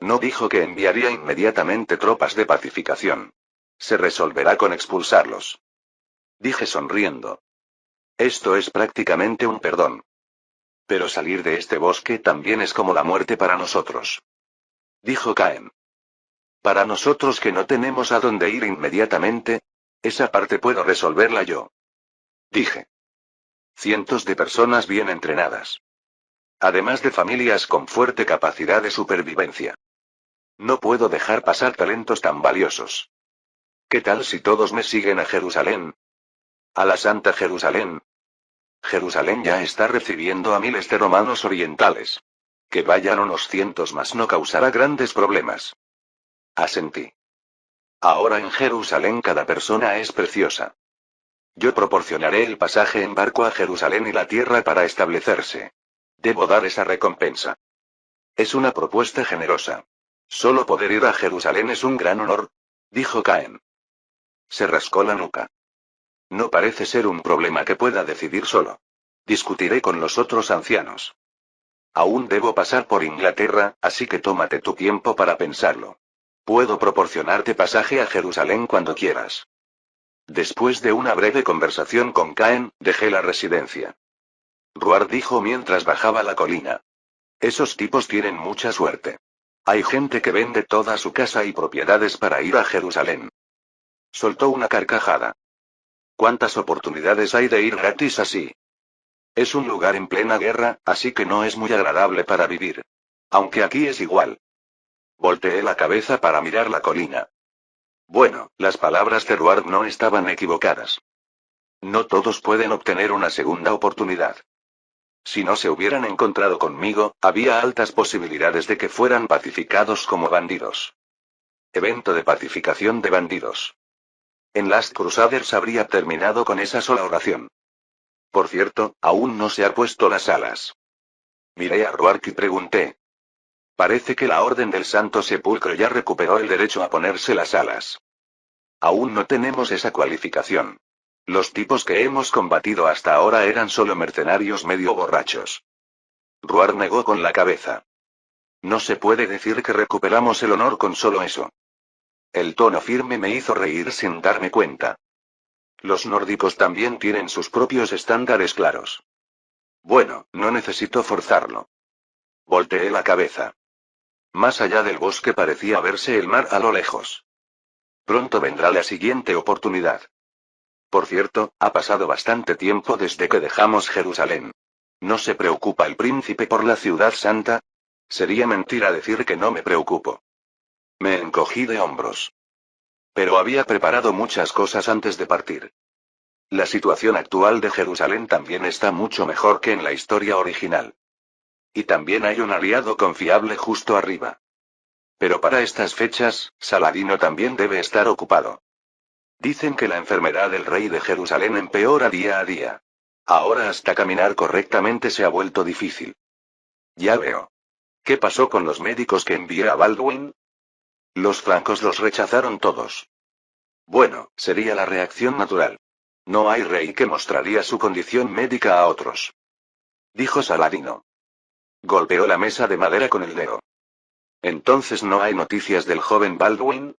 No dijo que enviaría inmediatamente tropas de pacificación. Se resolverá con expulsarlos. Dije sonriendo. Esto es prácticamente un perdón. Pero salir de este bosque también es como la muerte para nosotros. Dijo Caen. Para nosotros que no tenemos a dónde ir inmediatamente, esa parte puedo resolverla yo. Dije. Cientos de personas bien entrenadas. Además de familias con fuerte capacidad de supervivencia. No puedo dejar pasar talentos tan valiosos. ¿Qué tal si todos me siguen a Jerusalén? A la Santa Jerusalén. Jerusalén ya está recibiendo a miles de romanos orientales. Que vayan unos cientos más no causará grandes problemas. Asentí. Ahora en Jerusalén cada persona es preciosa. Yo proporcionaré el pasaje en barco a Jerusalén y la tierra para establecerse. Debo dar esa recompensa. Es una propuesta generosa. Solo poder ir a Jerusalén es un gran honor, dijo Caen. Se rascó la nuca. No parece ser un problema que pueda decidir solo. Discutiré con los otros ancianos. Aún debo pasar por Inglaterra, así que tómate tu tiempo para pensarlo. Puedo proporcionarte pasaje a Jerusalén cuando quieras. Después de una breve conversación con Caen, dejé la residencia. Ruard dijo mientras bajaba la colina. Esos tipos tienen mucha suerte. Hay gente que vende toda su casa y propiedades para ir a Jerusalén. Soltó una carcajada. ¿Cuántas oportunidades hay de ir gratis así? Es un lugar en plena guerra, así que no es muy agradable para vivir. Aunque aquí es igual. Volteé la cabeza para mirar la colina. Bueno, las palabras de Ruard no estaban equivocadas. No todos pueden obtener una segunda oportunidad. Si no se hubieran encontrado conmigo, había altas posibilidades de que fueran pacificados como bandidos. Evento de pacificación de bandidos. En Last Crusaders habría terminado con esa sola oración. Por cierto, aún no se ha puesto las alas. Miré a Ruark y pregunté. Parece que la Orden del Santo Sepulcro ya recuperó el derecho a ponerse las alas. Aún no tenemos esa cualificación. Los tipos que hemos combatido hasta ahora eran solo mercenarios medio borrachos. Ruard negó con la cabeza. No se puede decir que recuperamos el honor con solo eso. El tono firme me hizo reír sin darme cuenta. Los nórdicos también tienen sus propios estándares claros. Bueno, no necesito forzarlo. Volteé la cabeza. Más allá del bosque parecía verse el mar a lo lejos. Pronto vendrá la siguiente oportunidad. Por cierto, ha pasado bastante tiempo desde que dejamos Jerusalén. ¿No se preocupa el príncipe por la ciudad santa? Sería mentira decir que no me preocupo. Me encogí de hombros. Pero había preparado muchas cosas antes de partir. La situación actual de Jerusalén también está mucho mejor que en la historia original. Y también hay un aliado confiable justo arriba. Pero para estas fechas, Saladino también debe estar ocupado. Dicen que la enfermedad del rey de Jerusalén empeora día a día. Ahora hasta caminar correctamente se ha vuelto difícil. Ya veo. ¿Qué pasó con los médicos que envié a Baldwin? Los francos los rechazaron todos. Bueno, sería la reacción natural. No hay rey que mostraría su condición médica a otros. Dijo Saladino. Golpeó la mesa de madera con el dedo. Entonces no hay noticias del joven Baldwin.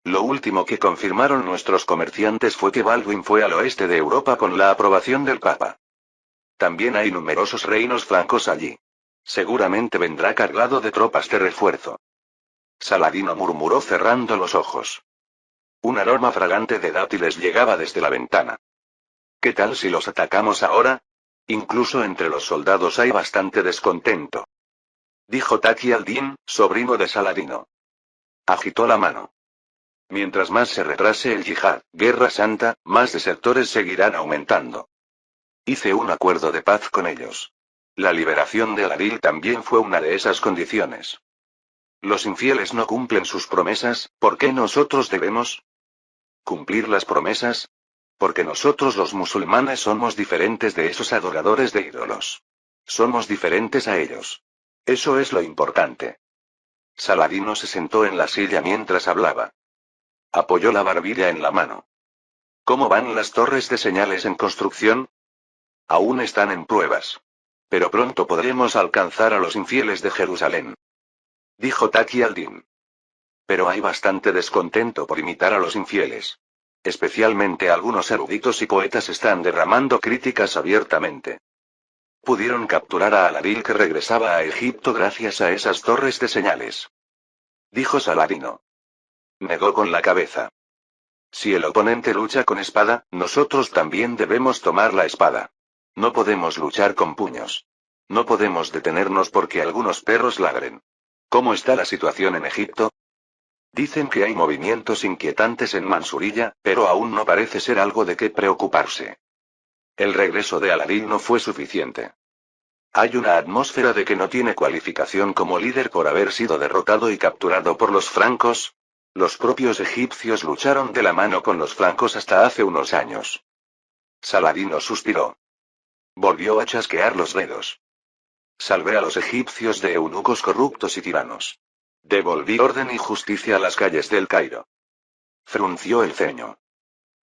Lo último que confirmaron nuestros comerciantes fue que Baldwin fue al oeste de Europa con la aprobación del Papa. También hay numerosos reinos francos allí. Seguramente vendrá cargado de tropas de refuerzo. Saladino murmuró cerrando los ojos. Un aroma fragante de dátiles llegaba desde la ventana. ¿Qué tal si los atacamos ahora? Incluso entre los soldados hay bastante descontento. Dijo Taqi al-Din, sobrino de Saladino. Agitó la mano. Mientras más se retrase el yihad, guerra santa, más desertores seguirán aumentando. Hice un acuerdo de paz con ellos. La liberación de Al-Adil también fue una de esas condiciones. Los infieles no cumplen sus promesas, ¿por qué nosotros debemos cumplir las promesas? Porque nosotros los musulmanes somos diferentes de esos adoradores de ídolos. Somos diferentes a ellos. Eso es lo importante. Saladino se sentó en la silla mientras hablaba. Apoyó la barbilla en la mano. ¿Cómo van las torres de señales en construcción? Aún están en pruebas. Pero pronto podremos alcanzar a los infieles de Jerusalén. Dijo Taqi al-Din. Pero hay bastante descontento por imitar a los infieles. Especialmente algunos eruditos y poetas están derramando críticas abiertamente. Pudieron capturar a Al-Adil que regresaba a Egipto gracias a esas torres de señales. Dijo Saladino. Negó con la cabeza. Si el oponente lucha con espada, nosotros también debemos tomar la espada. No podemos luchar con puños. No podemos detenernos porque algunos perros ladren. ¿Cómo está la situación en Egipto? Dicen que hay movimientos inquietantes en Mansurilla, pero aún no parece ser algo de qué preocuparse. El regreso de Al-Adil no fue suficiente. Hay una atmósfera de que no tiene cualificación como líder por haber sido derrotado y capturado por los francos. Los propios egipcios lucharon de la mano con los francos hasta hace unos años. Saladino suspiró. Volvió a chasquear los dedos. Salvé a los egipcios de eunucos corruptos y tiranos. Devolví orden y justicia a las calles del Cairo. Frunció el ceño.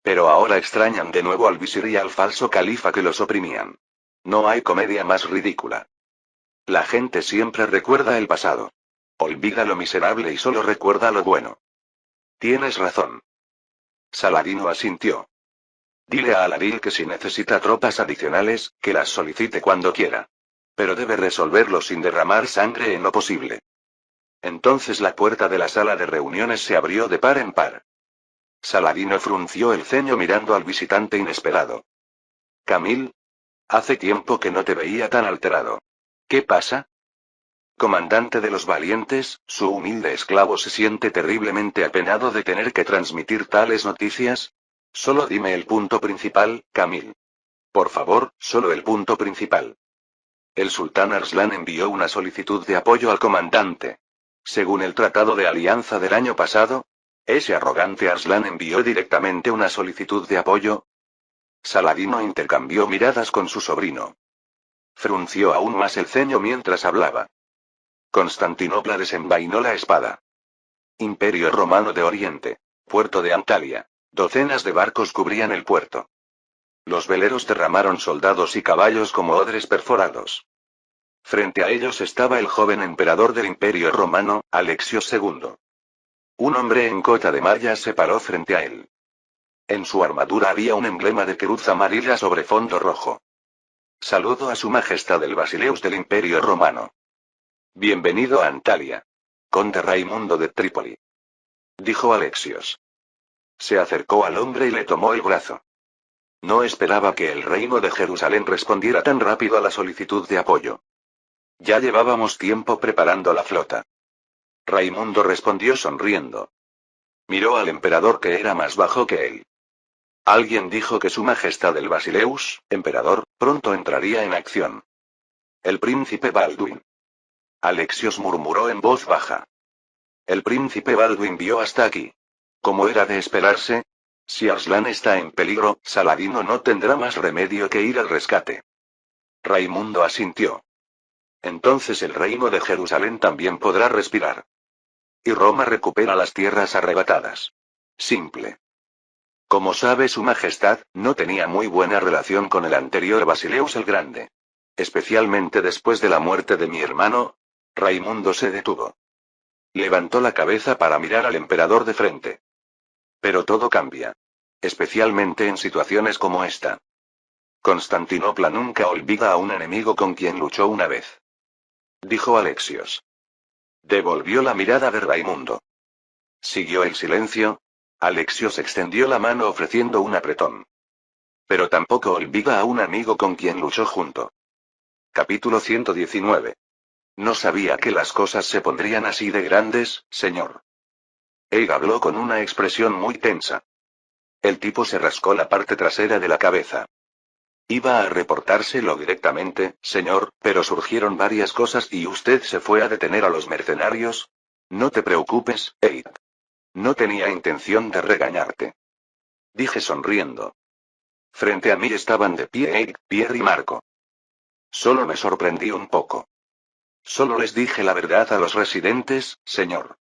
Pero ahora extrañan de nuevo al visir y al falso califa que los oprimían. No hay comedia más ridícula. La gente siempre recuerda el pasado. Olvida lo miserable y solo recuerda lo bueno. Tienes razón. Saladino asintió. Dile a Al-Adil que si necesita tropas adicionales, que las solicite cuando quiera. Pero debe resolverlo sin derramar sangre en lo posible. Entonces la puerta de la sala de reuniones se abrió de par en par. Saladino frunció el ceño mirando al visitante inesperado. Camil. Hace tiempo que no te veía tan alterado. ¿Qué pasa? Comandante de los valientes, su humilde esclavo se siente terriblemente apenado de tener que transmitir tales noticias. Solo dime el punto principal, Camil. Por favor, solo el punto principal. El sultán Arslan envió una solicitud de apoyo al comandante. Según el Tratado de Alianza del año pasado, ¿ese arrogante Arslan envió directamente una solicitud de apoyo? Saladino intercambió miradas con su sobrino. Frunció aún más el ceño mientras hablaba. Constantinopla desenvainó la espada. Imperio Romano de Oriente. Puerto de Antalya. Docenas de barcos cubrían el puerto. Los veleros derramaron soldados y caballos como odres perforados. Frente a ellos estaba el joven emperador del Imperio Romano, Alexios II. Un hombre en cota de malla se paró frente a él. En su armadura había un emblema de cruz amarilla sobre fondo rojo. Saludo a su majestad el Basileus del Imperio Romano. Bienvenido a Antalya. Conde Raimundo de Trípoli. Dijo Alexios. Se acercó al hombre y le tomó el brazo. No esperaba que el reino de Jerusalén respondiera tan rápido a la solicitud de apoyo. Ya llevábamos tiempo preparando la flota. Raimundo respondió sonriendo. Miró al emperador que era más bajo que él. Alguien dijo que su majestad el Basileus, emperador, pronto entraría en acción. El príncipe Baldwin. Alexios murmuró en voz baja. El príncipe Baldwin vio hasta aquí. Como era de esperarse, si Arslan está en peligro, Saladino no tendrá más remedio que ir al rescate. Raimundo asintió. Entonces el reino de Jerusalén también podrá respirar. Y Roma recupera las tierras arrebatadas. Simple. Como sabe su majestad, no tenía muy buena relación con el anterior Basileus el Grande. Especialmente después de la muerte de mi hermano. Raimundo se detuvo. Levantó la cabeza para mirar al emperador de frente. Pero todo cambia. Especialmente en situaciones como esta. Constantinopla nunca olvida a un enemigo con quien luchó una vez. Dijo Alexios. Devolvió la mirada de Raimundo. Siguió el silencio. Alexios extendió la mano ofreciendo un apretón. Pero tampoco olvida a un amigo con quien luchó junto. Capítulo 119. No sabía que las cosas se pondrían así de grandes, señor. Egg habló con una expresión muy tensa. El tipo se rascó la parte trasera de la cabeza. Iba a reportárselo directamente, señor, pero surgieron varias cosas y usted se fue a detener a los mercenarios. No te preocupes, Egg. No tenía intención de regañarte. Dije sonriendo. Frente a mí estaban de pie Egg, Pierre y Marco. Solo me sorprendí un poco. Solo les dije la verdad a los residentes, señor.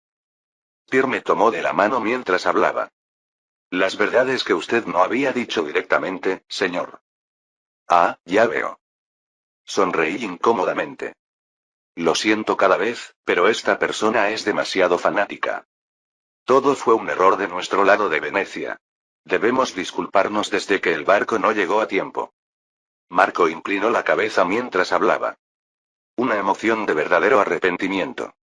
Pierre me tomó de la mano mientras hablaba. Las verdades que usted no había dicho directamente, señor. Ah, ya veo. Sonreí incómodamente. Lo siento cada vez, pero esta persona es demasiado fanática. Todo fue un error de nuestro lado de Venecia. Debemos disculparnos desde que el barco no llegó a tiempo. Marco inclinó la cabeza mientras hablaba. Una emoción de verdadero arrepentimiento.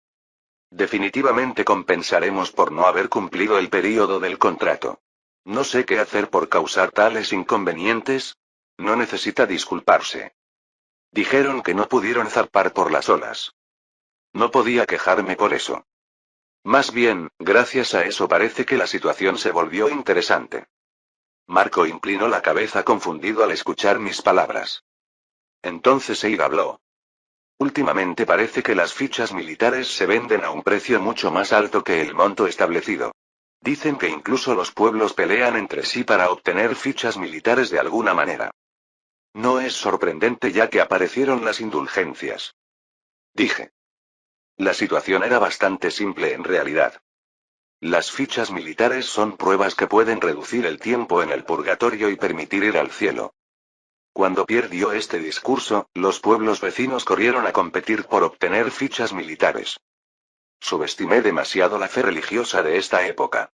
Definitivamente compensaremos por no haber cumplido el período del contrato. No sé qué hacer por causar tales inconvenientes. No necesita disculparse. Dijeron que no pudieron zarpar por las olas. No podía quejarme por eso. Más bien, gracias a eso parece que la situación se volvió interesante. Marco inclinó la cabeza confundido al escuchar mis palabras. Entonces Eid habló. Últimamente parece que las fichas militares se venden a un precio mucho más alto que el monto establecido. Dicen que incluso los pueblos pelean entre sí para obtener fichas militares de alguna manera. No es sorprendente ya que aparecieron las indulgencias. Dije. La situación era bastante simple en realidad. Las fichas militares son pruebas que pueden reducir el tiempo en el purgatorio y permitir ir al cielo. Cuando Pierre dio este discurso, los pueblos vecinos corrieron a competir por obtener fichas militares. Subestimé demasiado la fe religiosa de esta época.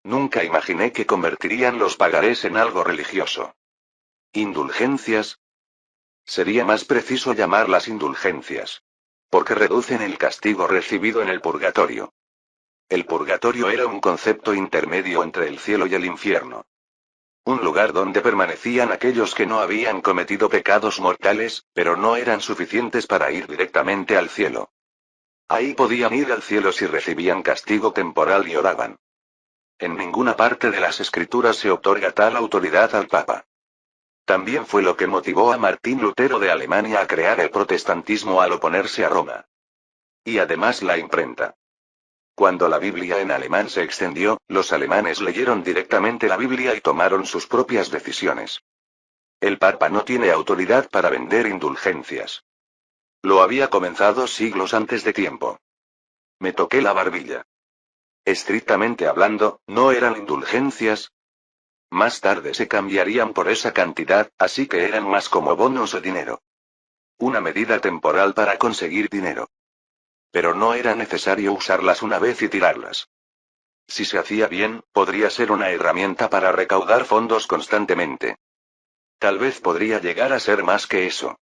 Nunca imaginé que convertirían los pagarés en algo religioso. ¿Indulgencias? Sería más preciso llamarlas indulgencias. Porque reducen el castigo recibido en el purgatorio. El purgatorio era un concepto intermedio entre el cielo y el infierno. Un lugar donde permanecían aquellos que no habían cometido pecados mortales, pero no eran suficientes para ir directamente al cielo. Ahí podían ir al cielo si recibían castigo temporal y oraban. En ninguna parte de las escrituras se otorga tal autoridad al Papa. También fue lo que motivó a Martín Lutero de Alemania a crear el protestantismo al oponerse a Roma. Y además la imprenta. Cuando la Biblia en alemán se extendió, los alemanes leyeron directamente la Biblia y tomaron sus propias decisiones. El Papa no tiene autoridad para vender indulgencias. Lo había comenzado siglos antes de tiempo. Me toqué la barbilla. Estrictamente hablando, no eran indulgencias. Más tarde se cambiarían por esa cantidad, así que eran más como bonos o dinero. Una medida temporal para conseguir dinero. Pero no era necesario usarlas una vez y tirarlas. Si se hacía bien, podría ser una herramienta para recaudar fondos constantemente. Tal vez podría llegar a ser más que eso.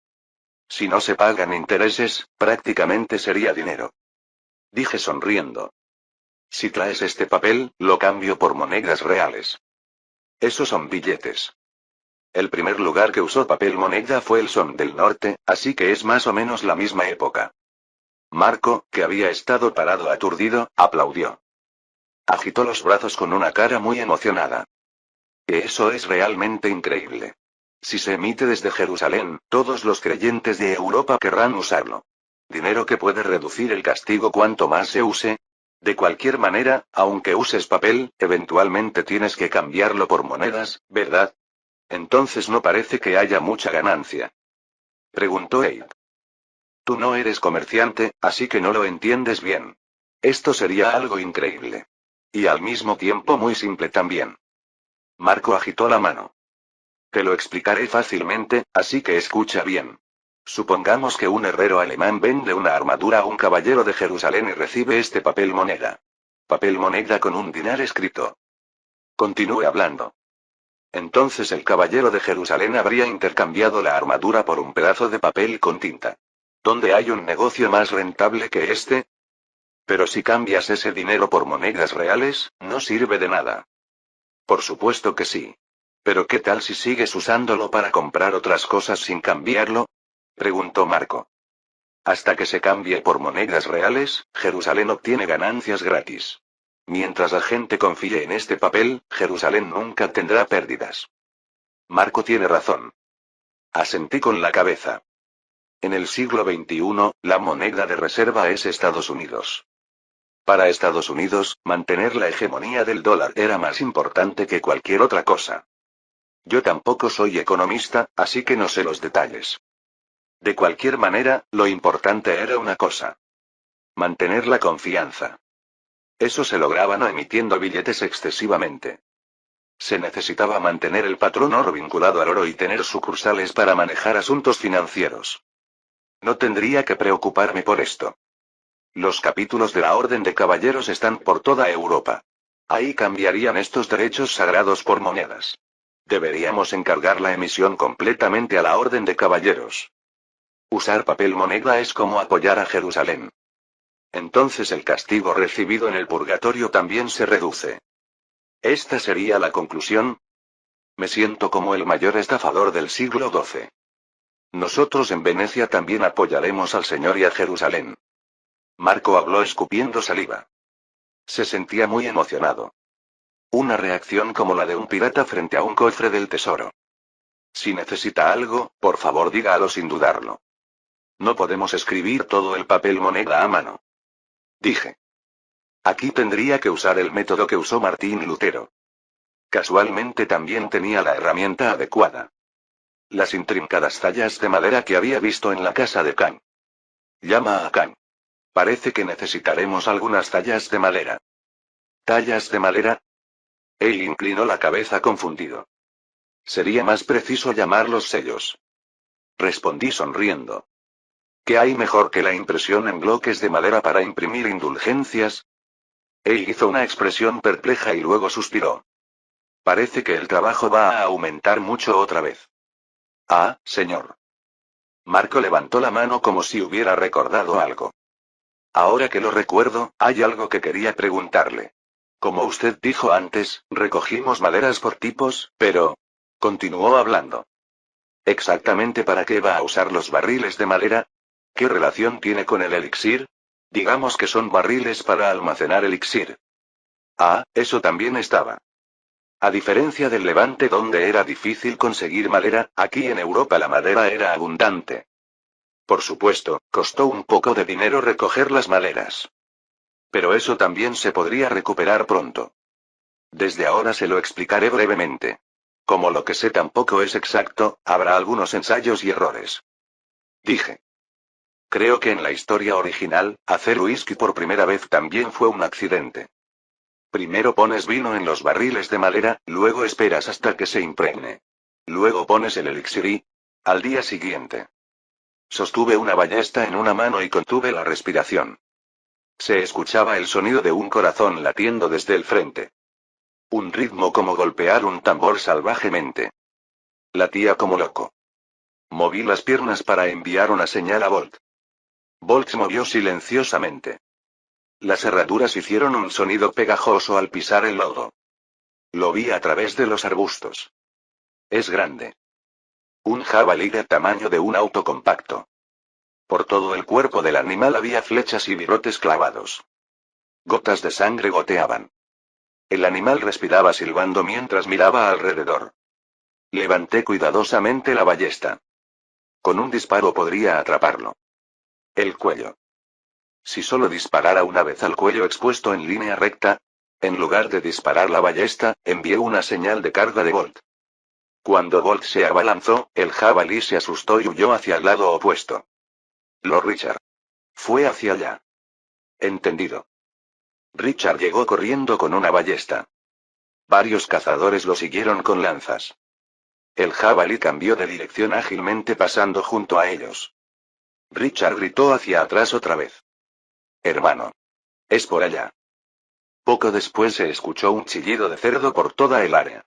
Si no se pagan intereses, prácticamente sería dinero. Dije sonriendo. Si traes este papel, lo cambio por monedas reales. Esos son billetes. El primer lugar que usó papel moneda fue el Son del Norte, así que es más o menos la misma época. Marco, que había estado parado aturdido, aplaudió. Agitó los brazos con una cara muy emocionada. Eso es realmente increíble. Si se emite desde Jerusalén, todos los creyentes de Europa querrán usarlo. Dinero que puede reducir el castigo cuanto más se use. De cualquier manera, aunque uses papel, eventualmente tienes que cambiarlo por monedas, ¿verdad? Entonces no parece que haya mucha ganancia. Preguntó Abe. Tú no eres comerciante, así que no lo entiendes bien. Esto sería algo increíble. Y al mismo tiempo muy simple también. Marco agitó la mano. Te lo explicaré fácilmente, así que escucha bien. Supongamos que un herrero alemán vende una armadura a un caballero de Jerusalén y recibe este papel moneda. Papel moneda con un dinar escrito. Continúe hablando. Entonces el caballero de Jerusalén habría intercambiado la armadura por un pedazo de papel con tinta. ¿Dónde hay un negocio más rentable que este? Pero si cambias ese dinero por monedas reales, no sirve de nada. Por supuesto que sí. Pero ¿qué tal si sigues usándolo para comprar otras cosas sin cambiarlo? Preguntó Marco. Hasta que se cambie por monedas reales, Jerusalén obtiene ganancias gratis. Mientras la gente confíe en este papel, Jerusalén nunca tendrá pérdidas. Marco tiene razón. Asentí con la cabeza. En el siglo XXI, la moneda de reserva es Estados Unidos. Para Estados Unidos, mantener la hegemonía del dólar era más importante que cualquier otra cosa. Yo tampoco soy economista, así que no sé los detalles. De cualquier manera, lo importante era una cosa. Mantener la confianza. Eso se lograba no emitiendo billetes excesivamente. Se necesitaba mantener el patrón oro vinculado al oro y tener sucursales para manejar asuntos financieros. No tendría que preocuparme por esto. Los capítulos de la Orden de Caballeros están por toda Europa. Ahí cambiarían estos derechos sagrados por monedas. Deberíamos encargar la emisión completamente a la Orden de Caballeros. Usar papel moneda es como apoyar a Jerusalén. Entonces el castigo recibido en el purgatorio también se reduce. ¿Esta sería la conclusión? Me siento como el mayor estafador del siglo XII. Nosotros en Venecia también apoyaremos al Señor y a Jerusalén. Marco habló escupiendo saliva. Se sentía muy emocionado. Una reacción como la de un pirata frente a un cofre del tesoro. Si necesita algo, por favor dígalo sin dudarlo. No podemos escribir todo el papel moneda a mano. Dije. Aquí tendría que usar el método que usó Martín Lutero. Casualmente también tenía la herramienta adecuada. Las intrincadas tallas de madera que había visto en la casa de Khan. Llama a Khan. Parece que necesitaremos algunas tallas de madera. ¿Tallas de madera? Él inclinó la cabeza confundido. Sería más preciso llamarlos sellos. Respondí sonriendo. ¿Qué hay mejor que la impresión en bloques de madera para imprimir indulgencias? Él hizo una expresión perpleja y luego suspiró. Parece que el trabajo va a aumentar mucho otra vez. Ah, señor. Marco levantó la mano como si hubiera recordado algo. Ahora que lo recuerdo, hay algo que quería preguntarle. Como usted dijo antes, recogimos maderas por tipos, pero... Continuó hablando. ¿Exactamente para qué va a usar los barriles de madera? ¿Qué relación tiene con el elixir? Digamos que son barriles para almacenar elixir. Ah, eso también estaba. A diferencia del Levante donde era difícil conseguir madera, aquí en Europa la madera era abundante. Por supuesto, costó un poco de dinero recoger las maderas. Pero eso también se podría recuperar pronto. Desde ahora se lo explicaré brevemente. Como lo que sé tampoco es exacto, habrá algunos ensayos y errores. Dije. Creo que en la historia original, hacer whisky por primera vez también fue un accidente. Primero pones vino en los barriles de madera, luego esperas hasta que se impregne. Luego pones el elixir y... al día siguiente. Sostuve una ballesta en una mano y contuve la respiración. Se escuchaba el sonido de un corazón latiendo desde el frente. Un ritmo como golpear un tambor salvajemente. Latía como loco. Moví las piernas para enviar una señal a Bolt. Bolt se movió silenciosamente. Las herraduras hicieron un sonido pegajoso al pisar el lodo. Lo vi a través de los arbustos. Es grande. Un jabalí de tamaño de un auto compacto. Por todo el cuerpo del animal había flechas y virotes clavados. Gotas de sangre goteaban. El animal respiraba silbando mientras miraba alrededor. Levanté cuidadosamente la ballesta. Con un disparo podría atraparlo. El cuello. Si solo disparara una vez al cuello expuesto en línea recta, en lugar de disparar la ballesta, envié una señal de carga de Bolt. Cuando Bolt se abalanzó, el jabalí se asustó y huyó hacia el lado opuesto. Richard. Fue hacia allá. Entendido. Richard llegó corriendo con una ballesta. Varios cazadores lo siguieron con lanzas. El jabalí cambió de dirección ágilmente pasando junto a ellos. Richard gritó hacia atrás otra vez. Hermano. Es por allá. Poco después se escuchó un chillido de cerdo por toda el área.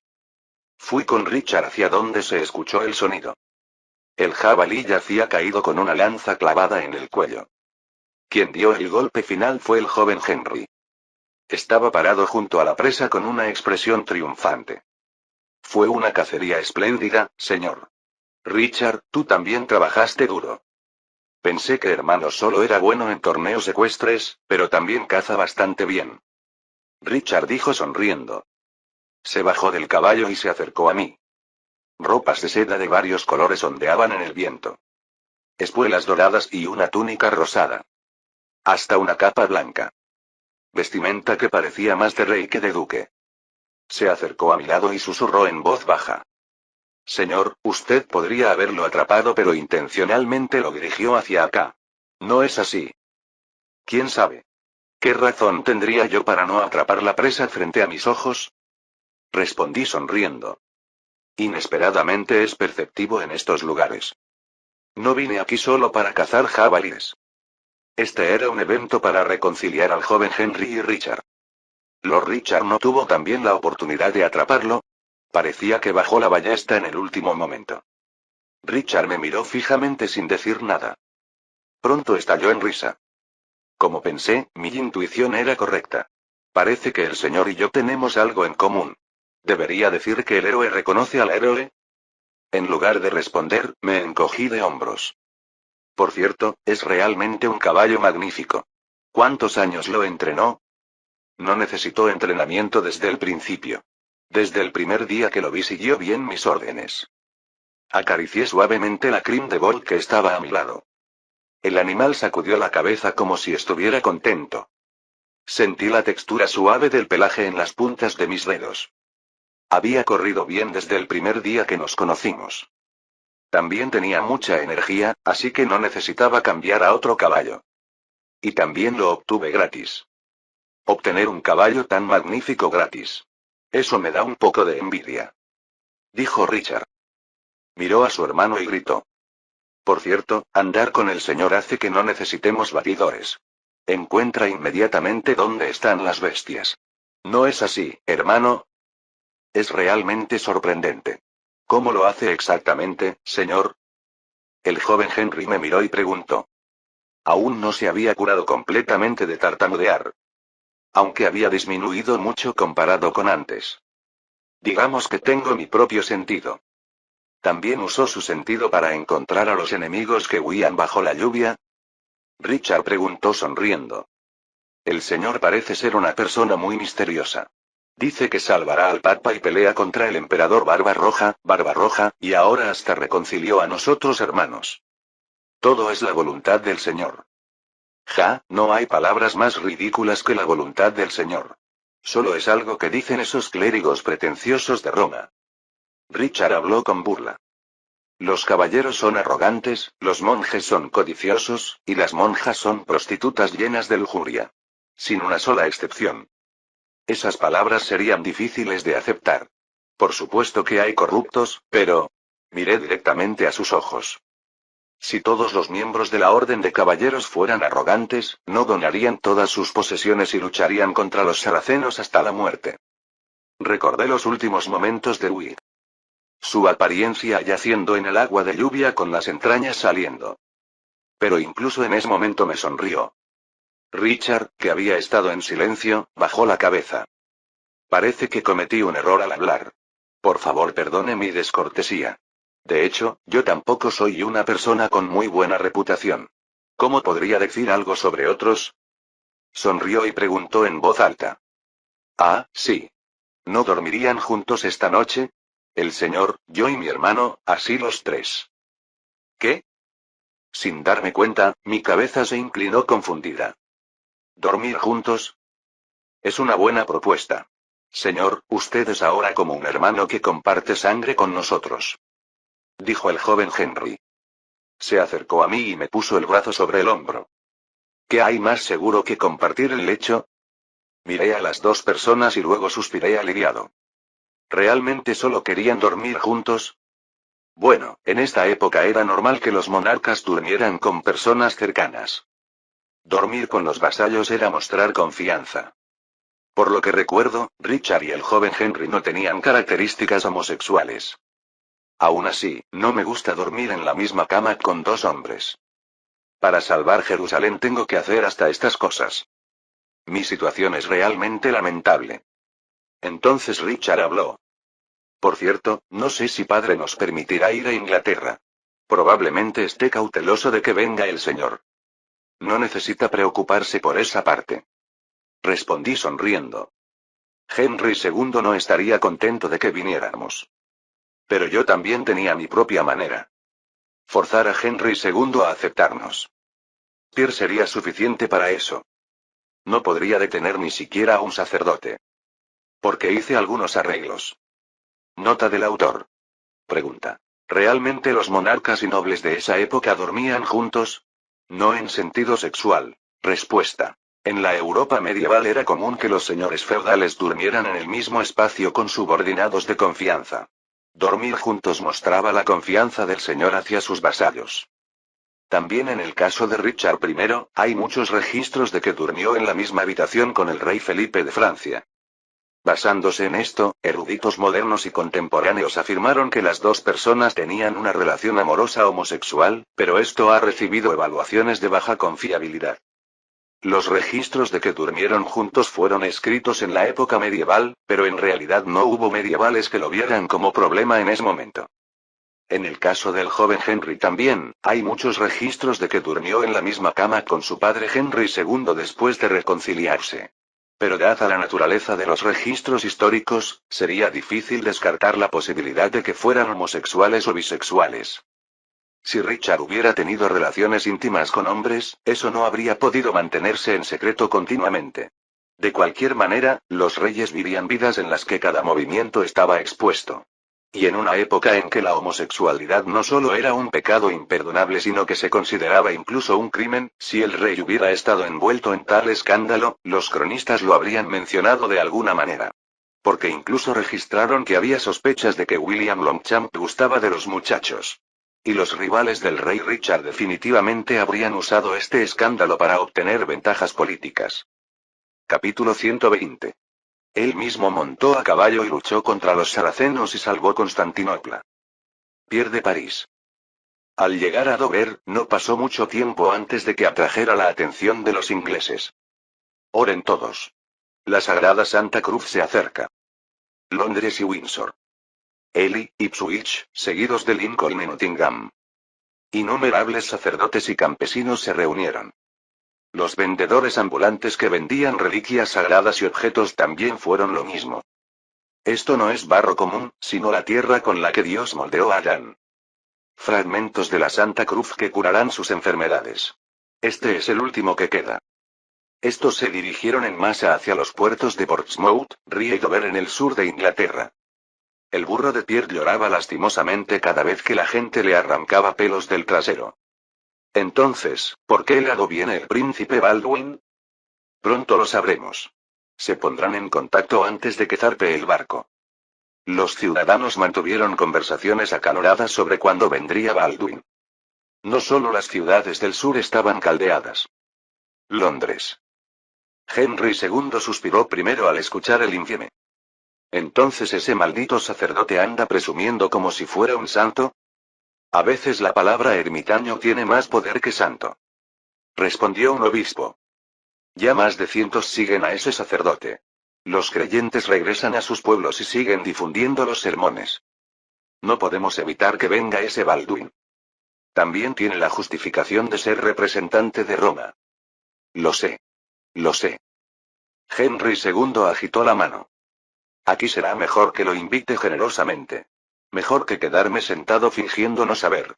Fui con Richard hacia donde se escuchó el sonido. El jabalí yacía caído con una lanza clavada en el cuello. Quien dio el golpe final fue el joven Henry. Estaba parado junto a la presa con una expresión triunfante. Fue una cacería espléndida, señor. Richard, tú también trabajaste duro. Pensé que hermano solo era bueno en torneos ecuestres, pero también caza bastante bien. Richard dijo sonriendo. Se bajó del caballo y se acercó a mí. Ropas de seda de varios colores ondeaban en el viento. Espuelas doradas y una túnica rosada. Hasta una capa blanca. Vestimenta que parecía más de rey que de duque. Se acercó a mi lado y susurró en voz baja. Señor, usted podría haberlo atrapado pero intencionalmente lo dirigió hacia acá. ¿No es así? ¿Quién sabe? ¿Qué razón tendría yo para no atrapar la presa frente a mis ojos? Respondí sonriendo. Inesperadamente es perceptivo en estos lugares. No vine aquí solo para cazar jabalíes. Este era un evento para reconciliar al joven Henry y Richard. Lord Richard no tuvo también la oportunidad de atraparlo. Parecía que bajó la ballesta en el último momento. Richard me miró fijamente sin decir nada. Pronto estalló en risa. Como pensé, mi intuición era correcta. Parece que el señor y yo tenemos algo en común. ¿Debería decir que el héroe reconoce al héroe? En lugar de responder, me encogí de hombros. Por cierto, es realmente un caballo magnífico. ¿Cuántos años lo entrenó? No necesitó entrenamiento desde el principio. Desde el primer día que lo vi siguió bien mis órdenes. Acaricié suavemente la crin de Bolt que estaba a mi lado. El animal sacudió la cabeza como si estuviera contento. Sentí la textura suave del pelaje en las puntas de mis dedos. Había corrido bien desde el primer día que nos conocimos. También tenía mucha energía, así que no necesitaba cambiar a otro caballo. Y también lo obtuve gratis. Obtener un caballo tan magnífico gratis. Eso me da un poco de envidia. Dijo Richard. Miró a su hermano y gritó. Por cierto, andar con el señor hace que no necesitemos batidores. Encuentra inmediatamente dónde están las bestias. ¿No es así, hermano? Es realmente sorprendente. ¿Cómo lo hace exactamente, señor? El joven Henry me miró y preguntó. Aún no se había curado completamente de tartamudear. Aunque había disminuido mucho comparado con antes. Digamos que tengo mi propio sentido. ¿También usó su sentido para encontrar a los enemigos que huían bajo la lluvia? Richard preguntó sonriendo. El señor parece ser una persona muy misteriosa. Dice que salvará al Papa y pelea contra el emperador Barbarroja, y ahora hasta reconcilió a nosotros hermanos. Todo es la voluntad del señor. No hay palabras más ridículas que la voluntad del señor. Solo es algo que dicen esos clérigos pretenciosos de Roma. Richard habló con burla. Los caballeros son arrogantes, los monjes son codiciosos, y las monjas son prostitutas llenas de lujuria. Sin una sola excepción. Esas palabras serían difíciles de aceptar. Por supuesto que hay corruptos, pero... Miré directamente a sus ojos. Si todos los miembros de la Orden de Caballeros fueran arrogantes, no donarían todas sus posesiones y lucharían contra los saracenos hasta la muerte. Recordé los últimos momentos de Louis. Su apariencia yaciendo en el agua de lluvia con las entrañas saliendo. Pero incluso en ese momento me sonrió. Richard, que había estado en silencio, bajó la cabeza. Parece que cometí un error al hablar. Por favor, perdone mi descortesía. De hecho, yo tampoco soy una persona con muy buena reputación. ¿Cómo podría decir algo sobre otros? Sonrió y preguntó en voz alta. Ah, sí. ¿No dormirían juntos esta noche? El señor, yo y mi hermano, así los tres. ¿Qué? Sin darme cuenta, mi cabeza se inclinó confundida. ¿Dormir juntos? Es una buena propuesta. Señor, usted es ahora como un hermano que comparte sangre con nosotros. Dijo el joven Henry. Se acercó a mí y me puso el brazo sobre el hombro. ¿Qué hay más seguro que compartir el lecho? Miré a las dos personas y luego suspiré aliviado. ¿Realmente solo querían dormir juntos? Bueno, en esta época era normal que los monarcas durmieran con personas cercanas. Dormir con los vasallos era mostrar confianza. Por lo que recuerdo, Richard y el joven Henry no tenían características homosexuales. Aún así, no me gusta dormir en la misma cama con dos hombres. Para salvar Jerusalén tengo que hacer hasta estas cosas. Mi situación es realmente lamentable. Entonces Richard habló. Por cierto, no sé si padre nos permitirá ir a Inglaterra. Probablemente esté cauteloso de que venga el señor. No necesita preocuparse por esa parte. Respondí sonriendo. Henry II no estaría contento de que viniéramos. Pero yo también tenía mi propia manera. Forzar a Henry II a aceptarnos. Pierre sería suficiente para eso. No podría detener ni siquiera a un sacerdote. Porque hice algunos arreglos. Nota del autor. Pregunta. ¿Realmente los monarcas y nobles de esa época dormían juntos? No en sentido sexual. Respuesta. En la Europa medieval era común que los señores feudales durmieran en el mismo espacio con subordinados de confianza. Dormir juntos mostraba la confianza del señor hacia sus vasallos. También en el caso de Richard I, hay muchos registros de que durmió en la misma habitación con el rey Felipe de Francia. Basándose en esto, eruditos modernos y contemporáneos afirmaron que las dos personas tenían una relación amorosa homosexual, pero esto ha recibido evaluaciones de baja confiabilidad. Los registros de que durmieron juntos fueron escritos en la época medieval, pero en realidad no hubo medievales que lo vieran como problema en ese momento. En el caso del joven Henry también, hay muchos registros de que durmió en la misma cama con su padre Henry II después de reconciliarse. Pero dada la naturaleza de los registros históricos, sería difícil descartar la posibilidad de que fueran homosexuales o bisexuales. Si Richard hubiera tenido relaciones íntimas con hombres, eso no habría podido mantenerse en secreto continuamente. De cualquier manera, los reyes vivían vidas en las que cada movimiento estaba expuesto. Y en una época en que la homosexualidad no solo era un pecado imperdonable sino que se consideraba incluso un crimen, si el rey hubiera estado envuelto en tal escándalo, los cronistas lo habrían mencionado de alguna manera. Porque incluso registraron que había sospechas de que William Longchamp gustaba de los muchachos. Y los rivales del rey Richard definitivamente habrían usado este escándalo para obtener ventajas políticas. Capítulo 120. Él mismo montó a caballo y luchó contra los saracenos y salvó Constantinopla. Pierre de París. Al llegar a Dover, no pasó mucho tiempo antes de que atrajera la atención de los ingleses. Oren todos. La Sagrada Santa Cruz se acerca. Londres y Windsor. Ely, Ipswich, seguidos de Lincoln y Nottingham. Innumerables sacerdotes y campesinos se reunieron. Los vendedores ambulantes que vendían reliquias sagradas y objetos también fueron lo mismo. Esto no es barro común, sino la tierra con la que Dios moldeó a Adán. Fragmentos de la Santa Cruz que curarán sus enfermedades. Este es el último que queda. Estos se dirigieron en masa hacia los puertos de Portsmouth, Rye y Dover en el sur de Inglaterra. El burro de Pierre lloraba lastimosamente cada vez que la gente le arrancaba pelos del trasero. Entonces, ¿por qué lado viene el príncipe Baldwin? Pronto lo sabremos. Se pondrán en contacto antes de que zarpe el barco. Los ciudadanos mantuvieron conversaciones acaloradas sobre cuándo vendría Baldwin. No solo las ciudades del sur estaban caldeadas. Londres. Henry II suspiró primero al escuchar el infieme. ¿Entonces ese maldito sacerdote anda presumiendo como si fuera un santo? A veces la palabra ermitaño tiene más poder que santo. Respondió un obispo. Ya más de cientos siguen a ese sacerdote. Los creyentes regresan a sus pueblos y siguen difundiendo los sermones. No podemos evitar que venga ese Baldwin. También tiene la justificación de ser representante de Roma. Lo sé. Lo sé. Henry II agitó la mano. Aquí será mejor que lo invite generosamente. Mejor que quedarme sentado fingiendo no saber.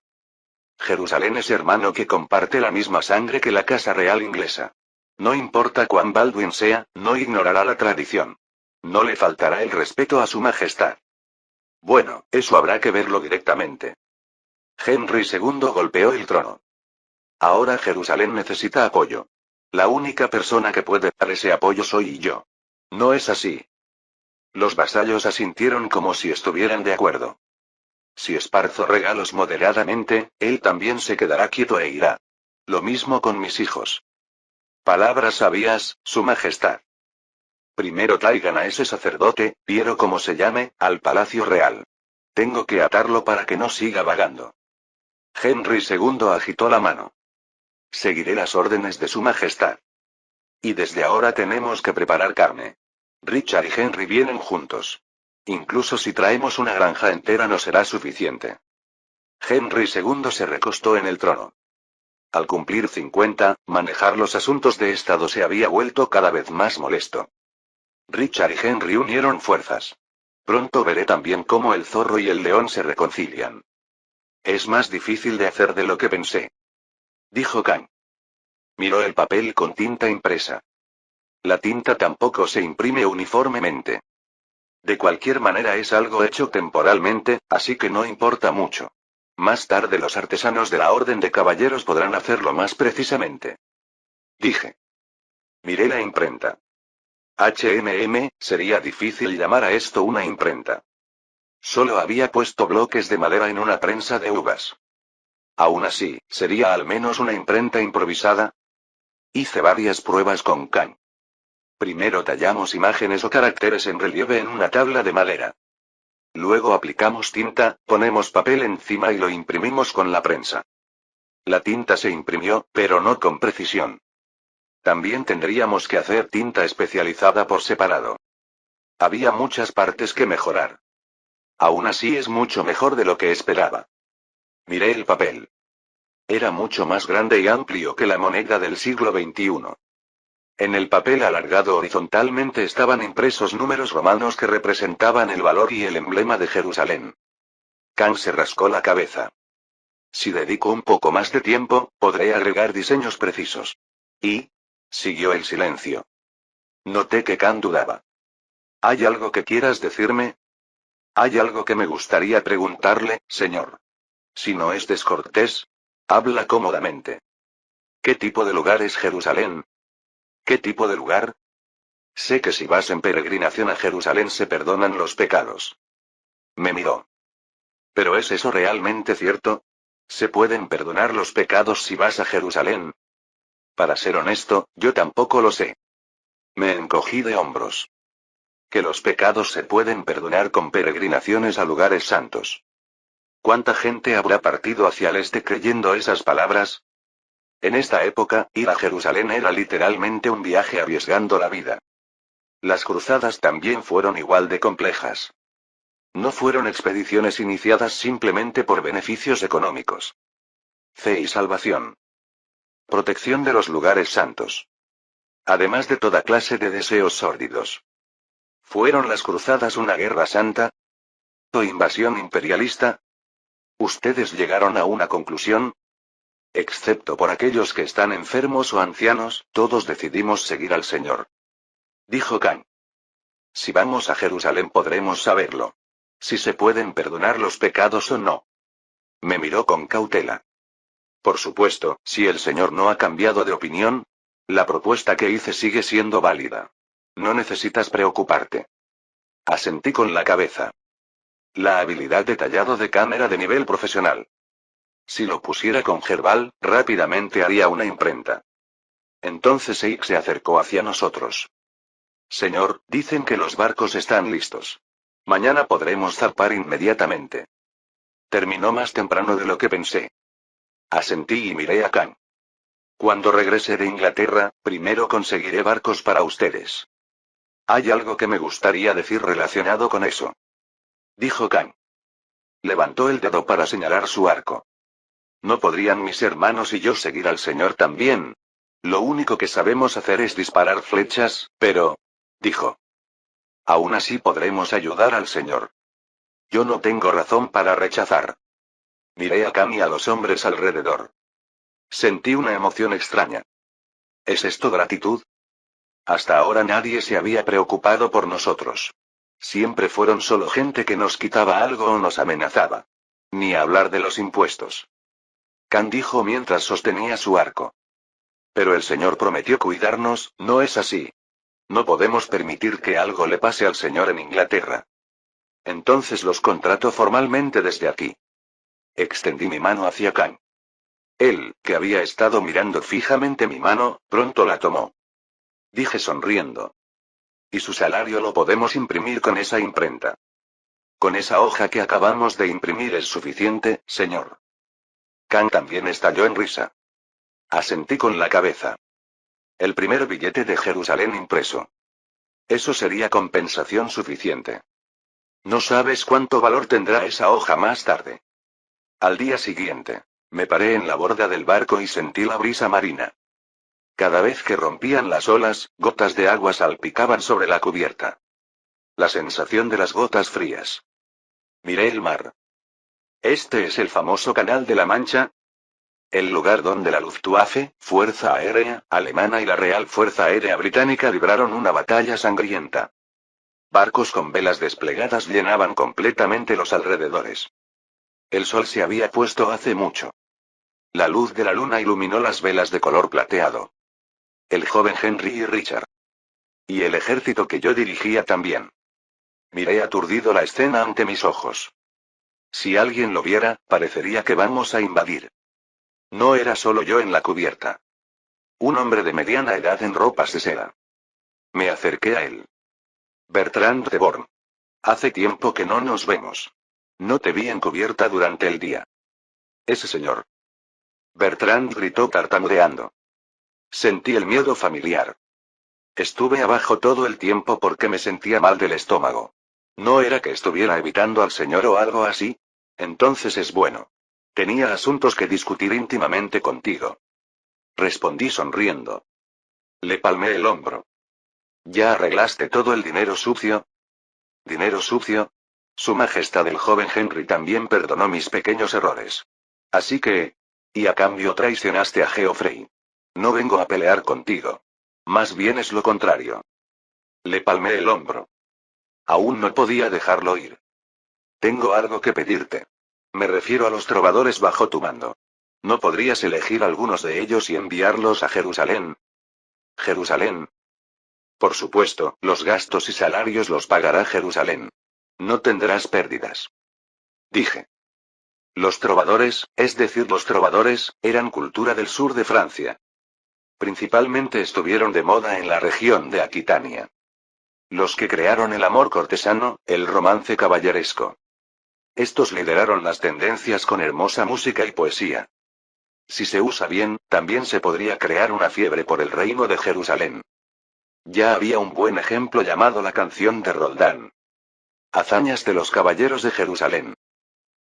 Jerusalén es hermano que comparte la misma sangre que la casa real inglesa. No importa cuán Baldwin sea, no ignorará la tradición. No le faltará el respeto a su majestad. Bueno, eso habrá que verlo directamente. Henry II golpeó el trono. Ahora Jerusalén necesita apoyo. La única persona que puede dar ese apoyo soy yo. ¿No es así? Los vasallos asintieron como si estuvieran de acuerdo. Si esparzo regalos moderadamente, él también se quedará quieto e irá. Lo mismo con mis hijos. Palabras sabias, Su Majestad. Primero traigan a ese sacerdote, Piero como se llame, al Palacio Real. Tengo que atarlo para que no siga vagando. Henry II agitó la mano. Seguiré las órdenes de Su Majestad. Y desde ahora tenemos que preparar carne. Richard y Henry vienen juntos. Incluso si traemos una granja entera no será suficiente. Henry II se recostó en el trono. Al cumplir 50, manejar los asuntos de Estado se había vuelto cada vez más molesto. Richard y Henry unieron fuerzas. Pronto veré también cómo el zorro y el león se reconcilian. Es más difícil de hacer de lo que pensé. Dijo Kang. Miró el papel con tinta impresa. La tinta tampoco se imprime uniformemente. De cualquier manera es algo hecho temporalmente, así que no importa mucho. Más tarde los artesanos de la Orden de Caballeros podrán hacerlo más precisamente. Dije. Miré la imprenta. Sería difícil llamar a esto una imprenta. Solo había puesto bloques de madera en una prensa de uvas. Aún así, ¿sería al menos una imprenta improvisada? Hice varias pruebas con Kang. Primero tallamos imágenes o caracteres en relieve en una tabla de madera. Luego aplicamos tinta, ponemos papel encima y lo imprimimos con la prensa. La tinta se imprimió, pero no con precisión. También tendríamos que hacer tinta especializada por separado. Había muchas partes que mejorar. Aún así es mucho mejor de lo que esperaba. Miré el papel. Era mucho más grande y amplio que la moneda del siglo XXI. En el papel alargado horizontalmente estaban impresos números romanos que representaban el valor y el emblema de Jerusalén. Kang se rascó la cabeza. Si dedico un poco más de tiempo, podré agregar diseños precisos. Y... siguió el silencio. Noté que Kang dudaba. ¿Hay algo que quieras decirme? Hay algo que me gustaría preguntarle, señor. Si no es descortés, habla cómodamente. ¿Qué tipo de lugar es Jerusalén? ¿Qué tipo de lugar? Sé que si vas en peregrinación a Jerusalén se perdonan los pecados. Me miró. ¿Pero es eso realmente cierto? ¿Se pueden perdonar los pecados si vas a Jerusalén? Para ser honesto, yo tampoco lo sé. Me encogí de hombros. Que los pecados se pueden perdonar con peregrinaciones a lugares santos. ¿Cuánta gente habrá partido hacia el este creyendo esas palabras? En esta época, ir a Jerusalén era literalmente un viaje arriesgando la vida. Las cruzadas también fueron igual de complejas. No fueron expediciones iniciadas simplemente por beneficios económicos. Fe y salvación. Protección de los lugares santos. Además de toda clase de deseos sórdidos. ¿Fueron las cruzadas una guerra santa? ¿O invasión imperialista? ¿Ustedes llegaron a una conclusión? Excepto por aquellos que están enfermos o ancianos, todos decidimos seguir al Señor. Dijo Kang. Si vamos a Jerusalén podremos saberlo. Si se pueden perdonar los pecados o no. Me miró con cautela. Por supuesto, si el Señor no ha cambiado de opinión, la propuesta que hice sigue siendo válida. No necesitas preocuparte. Asentí con la cabeza. La habilidad de tallado de Kang era de nivel profesional. Si lo pusiera con Gerval, rápidamente haría una imprenta. Entonces Eik se acercó hacia nosotros. Señor, dicen que los barcos están listos. Mañana podremos zarpar inmediatamente. Terminó más temprano de lo que pensé. Asentí y miré a Kang. Cuando regrese de Inglaterra, primero conseguiré barcos para ustedes. Hay algo que me gustaría decir relacionado con eso. Dijo Kang. Levantó el dedo para señalar su arco. ¿No podrían mis hermanos y yo seguir al Señor también? Lo único que sabemos hacer es disparar flechas, pero... dijo. Aún así podremos ayudar al Señor. Yo no tengo razón para rechazar. Miré a Kang y a los hombres alrededor. Sentí una emoción extraña. ¿Es esto gratitud? Hasta ahora nadie se había preocupado por nosotros. Siempre fueron solo gente que nos quitaba algo o nos amenazaba. Ni hablar de los impuestos. Kang dijo mientras sostenía su arco. Pero el Señor prometió cuidarnos, ¿no es así? No podemos permitir que algo le pase al señor en Inglaterra. Entonces los contrato formalmente desde aquí. Extendí mi mano hacia Kang. Él, que había estado mirando fijamente mi mano, pronto la tomó. Dije sonriendo. Y su salario lo podemos imprimir con esa imprenta. Con esa hoja que acabamos de imprimir es suficiente, señor. Kang también estalló en risa. Asentí con la cabeza. El primer billete de Jerusalén impreso. Eso sería compensación suficiente. No sabes cuánto valor tendrá esa hoja más tarde. Al día siguiente, me paré en la borda del barco y sentí la brisa marina. Cada vez que rompían las olas, gotas de agua salpicaban sobre la cubierta. La sensación de las gotas frías. Miré el mar. ¿Este es el famoso Canal de la Mancha? El lugar donde la Luftwaffe, Fuerza Aérea Alemana y la Real Fuerza Aérea Británica libraron una batalla sangrienta. Barcos con velas desplegadas llenaban completamente los alrededores. El sol se había puesto hace mucho. La luz de la luna iluminó las velas de color plateado. El joven Henry y Richard. Y el ejército que yo dirigía también. Miré aturdido la escena ante mis ojos. Si alguien lo viera, parecería que vamos a invadir. No era solo yo en la cubierta. Un hombre de mediana edad en ropas de seda. Me acerqué a él. Bertrand de Born. Hace tiempo que no nos vemos. No te vi en cubierta durante el día. Ese señor. Bertrand gritó tartamudeando. Sentí el miedo familiar. Estuve abajo todo el tiempo porque me sentía mal del estómago. No era que estuviera evitando al señor o algo así. Entonces es bueno. Tenía asuntos que discutir íntimamente contigo. Respondí sonriendo. Le palmé el hombro. ¿Ya arreglaste todo el dinero sucio? ¿Dinero sucio? Su Majestad el joven Henry también perdonó mis pequeños errores. Así que... Y a cambio traicionaste a Geoffrey. No vengo a pelear contigo. Más bien es lo contrario. Le palmé el hombro. Aún no podía dejarlo ir. Tengo algo que pedirte. Me refiero a los trovadores bajo tu mando. ¿No podrías elegir algunos de ellos y enviarlos a Jerusalén? ¿Jerusalén? Por supuesto, los gastos y salarios los pagará Jerusalén. No tendrás pérdidas. Dije. Los trovadores, es decir, los trovadores, eran cultura del sur de Francia. Principalmente estuvieron de moda en la región de Aquitania. Los que crearon el amor cortesano, el romance caballeresco. Estos lideraron las tendencias con hermosa música y poesía. Si se usa bien, también se podría crear una fiebre por el reino de Jerusalén. Ya había un buen ejemplo llamado la canción de Roldán. Hazañas de los caballeros de Jerusalén.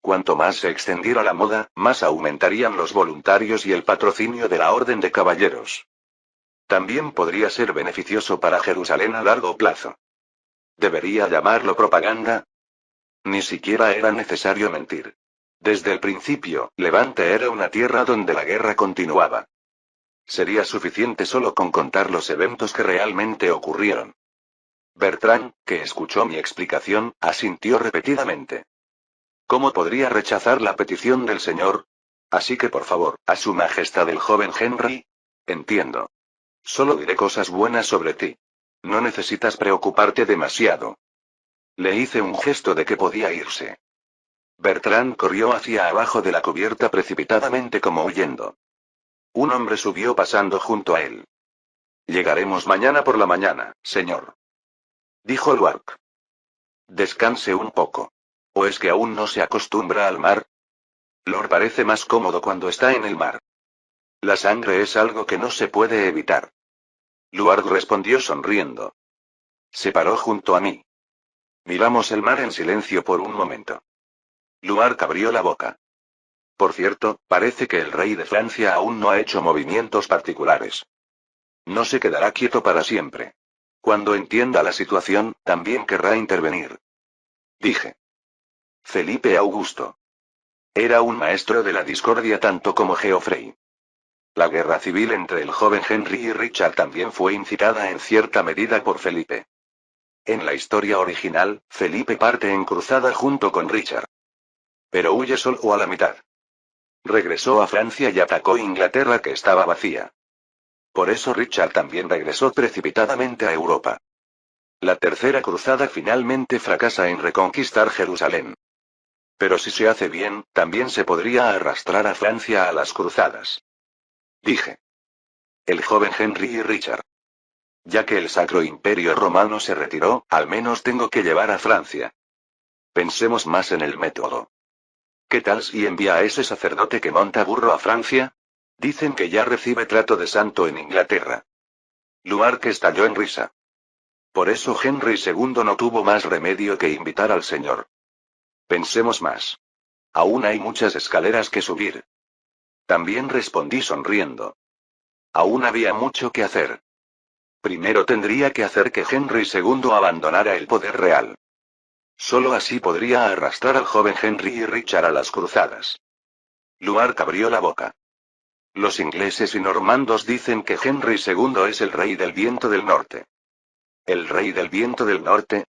Cuanto más se extendiera la moda, más aumentarían los voluntarios y el patrocinio de la Orden de Caballeros. También podría ser beneficioso para Jerusalén a largo plazo. ¿Debería llamarlo propaganda? Ni siquiera era necesario mentir. Desde el principio, Levante era una tierra donde la guerra continuaba. Sería suficiente solo con contar los eventos que realmente ocurrieron. Bertrand, que escuchó mi explicación, asintió repetidamente. ¿Cómo podría rechazar la petición del señor? Así que por favor, a su majestad el joven Henry. Entiendo. Solo diré cosas buenas sobre ti. No necesitas preocuparte demasiado. Le hice un gesto de que podía irse. Bertrand corrió hacia abajo de la cubierta precipitadamente como huyendo. Un hombre subió pasando junto a él. Llegaremos mañana por la mañana, señor. Dijo Luark. Descanse un poco. ¿O es que aún no se acostumbra al mar? Lord parece más cómodo cuando está en el mar. La sangre es algo que no se puede evitar. Luark respondió sonriendo. Se paró junto a mí. Miramos el mar en silencio por un momento. Luark abrió la boca. Por cierto, parece que el rey de Francia aún no ha hecho movimientos particulares. No se quedará quieto para siempre. Cuando entienda la situación, también querrá intervenir. Dije. Felipe Augusto. Era un maestro de la discordia tanto como Geoffrey. La guerra civil entre el joven Henry y Richard también fue incitada en cierta medida por Felipe. En la historia original, Felipe parte en cruzada junto con Richard. Pero huye solo a la mitad. Regresó a Francia y atacó Inglaterra que estaba vacía. Por eso Richard también regresó precipitadamente a Europa. La tercera cruzada finalmente fracasa en reconquistar Jerusalén. Pero si se hace bien, también se podría arrastrar a Francia a las cruzadas. Dije. El joven Henry y Richard. Ya que el Sacro Imperio Romano se retiró, al menos tengo que llevar a Francia. Pensemos más en el método. ¿Qué tal si envía a ese sacerdote que monta burro a Francia? Dicen que ya recibe trato de santo en Inglaterra. Luark estalló en risa. Por eso Henry II no tuvo más remedio que invitar al señor. Pensemos más. Aún hay muchas escaleras que subir. También respondí sonriendo. Aún había mucho que hacer. Primero tendría que hacer que Henry II abandonara el poder real. Solo así podría arrastrar al joven Henry y Richard a las cruzadas. Luark abrió la boca. Los ingleses y normandos dicen que Henry II es el rey del viento del norte. ¿El rey del viento del norte?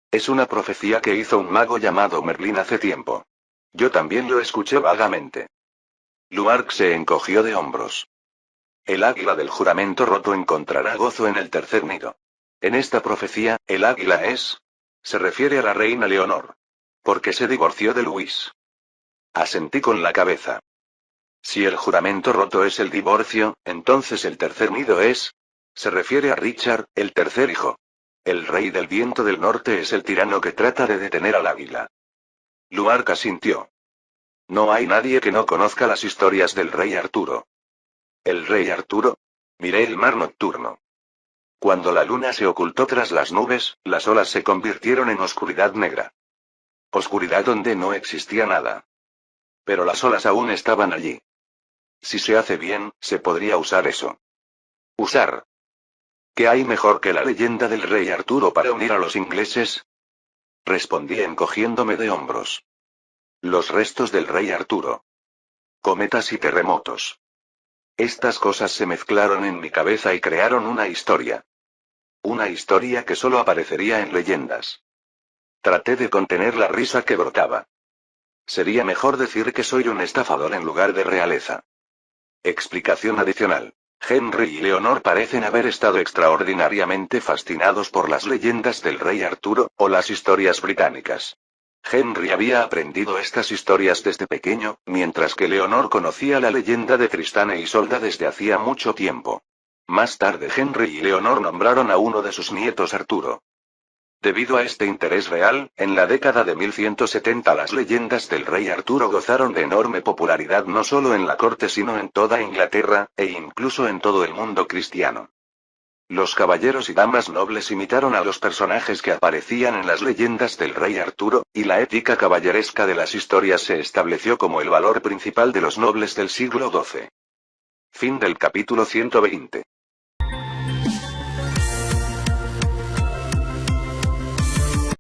Es una profecía que hizo un mago llamado Merlín hace tiempo. Yo también lo escuché vagamente. Luark se encogió de hombros. El águila del juramento roto encontrará gozo en el tercer nido. En esta profecía, el águila se refiere a la reina Leonor. Porque se divorció de Luis. Asentí con la cabeza. Si el juramento roto es el divorcio, entonces el tercer nido se refiere a Richard, el tercer hijo. El rey del viento del norte es el tirano que trata de detener al águila. Luark asintió. No hay nadie que no conozca las historias del rey Arturo. ¿El rey Arturo? Miré el mar nocturno. Cuando la luna se ocultó tras las nubes, las olas se convirtieron en oscuridad negra. Oscuridad donde no existía nada. Pero las olas aún estaban allí. Si se hace bien, se podría usar eso. Usar. ¿Qué hay mejor que la leyenda del rey Arturo para unir a los ingleses? Respondí encogiéndome de hombros. Los restos del rey Arturo. Cometas y terremotos. Estas cosas se mezclaron en mi cabeza y crearon una historia. Una historia que solo aparecería en leyendas. Traté de contener la risa que brotaba. Sería mejor decir que soy un estafador en lugar de realeza. Explicación adicional. Henry y Leonor parecen haber estado extraordinariamente fascinados por las leyendas del rey Arturo, o las historias británicas. Henry había aprendido estas historias desde pequeño, mientras que Leonor conocía la leyenda de Tristán e Isolda desde hacía mucho tiempo. Más tarde Henry y Leonor nombraron a uno de sus nietos Arturo. Debido a este interés real, en la década de 1170 las leyendas del rey Arturo gozaron de enorme popularidad no solo en la corte sino en toda Inglaterra, e incluso en todo el mundo cristiano. Los caballeros y damas nobles imitaron a los personajes que aparecían en las leyendas del rey Arturo, y la ética caballeresca de las historias se estableció como el valor principal de los nobles del siglo XII. Fin del capítulo 120.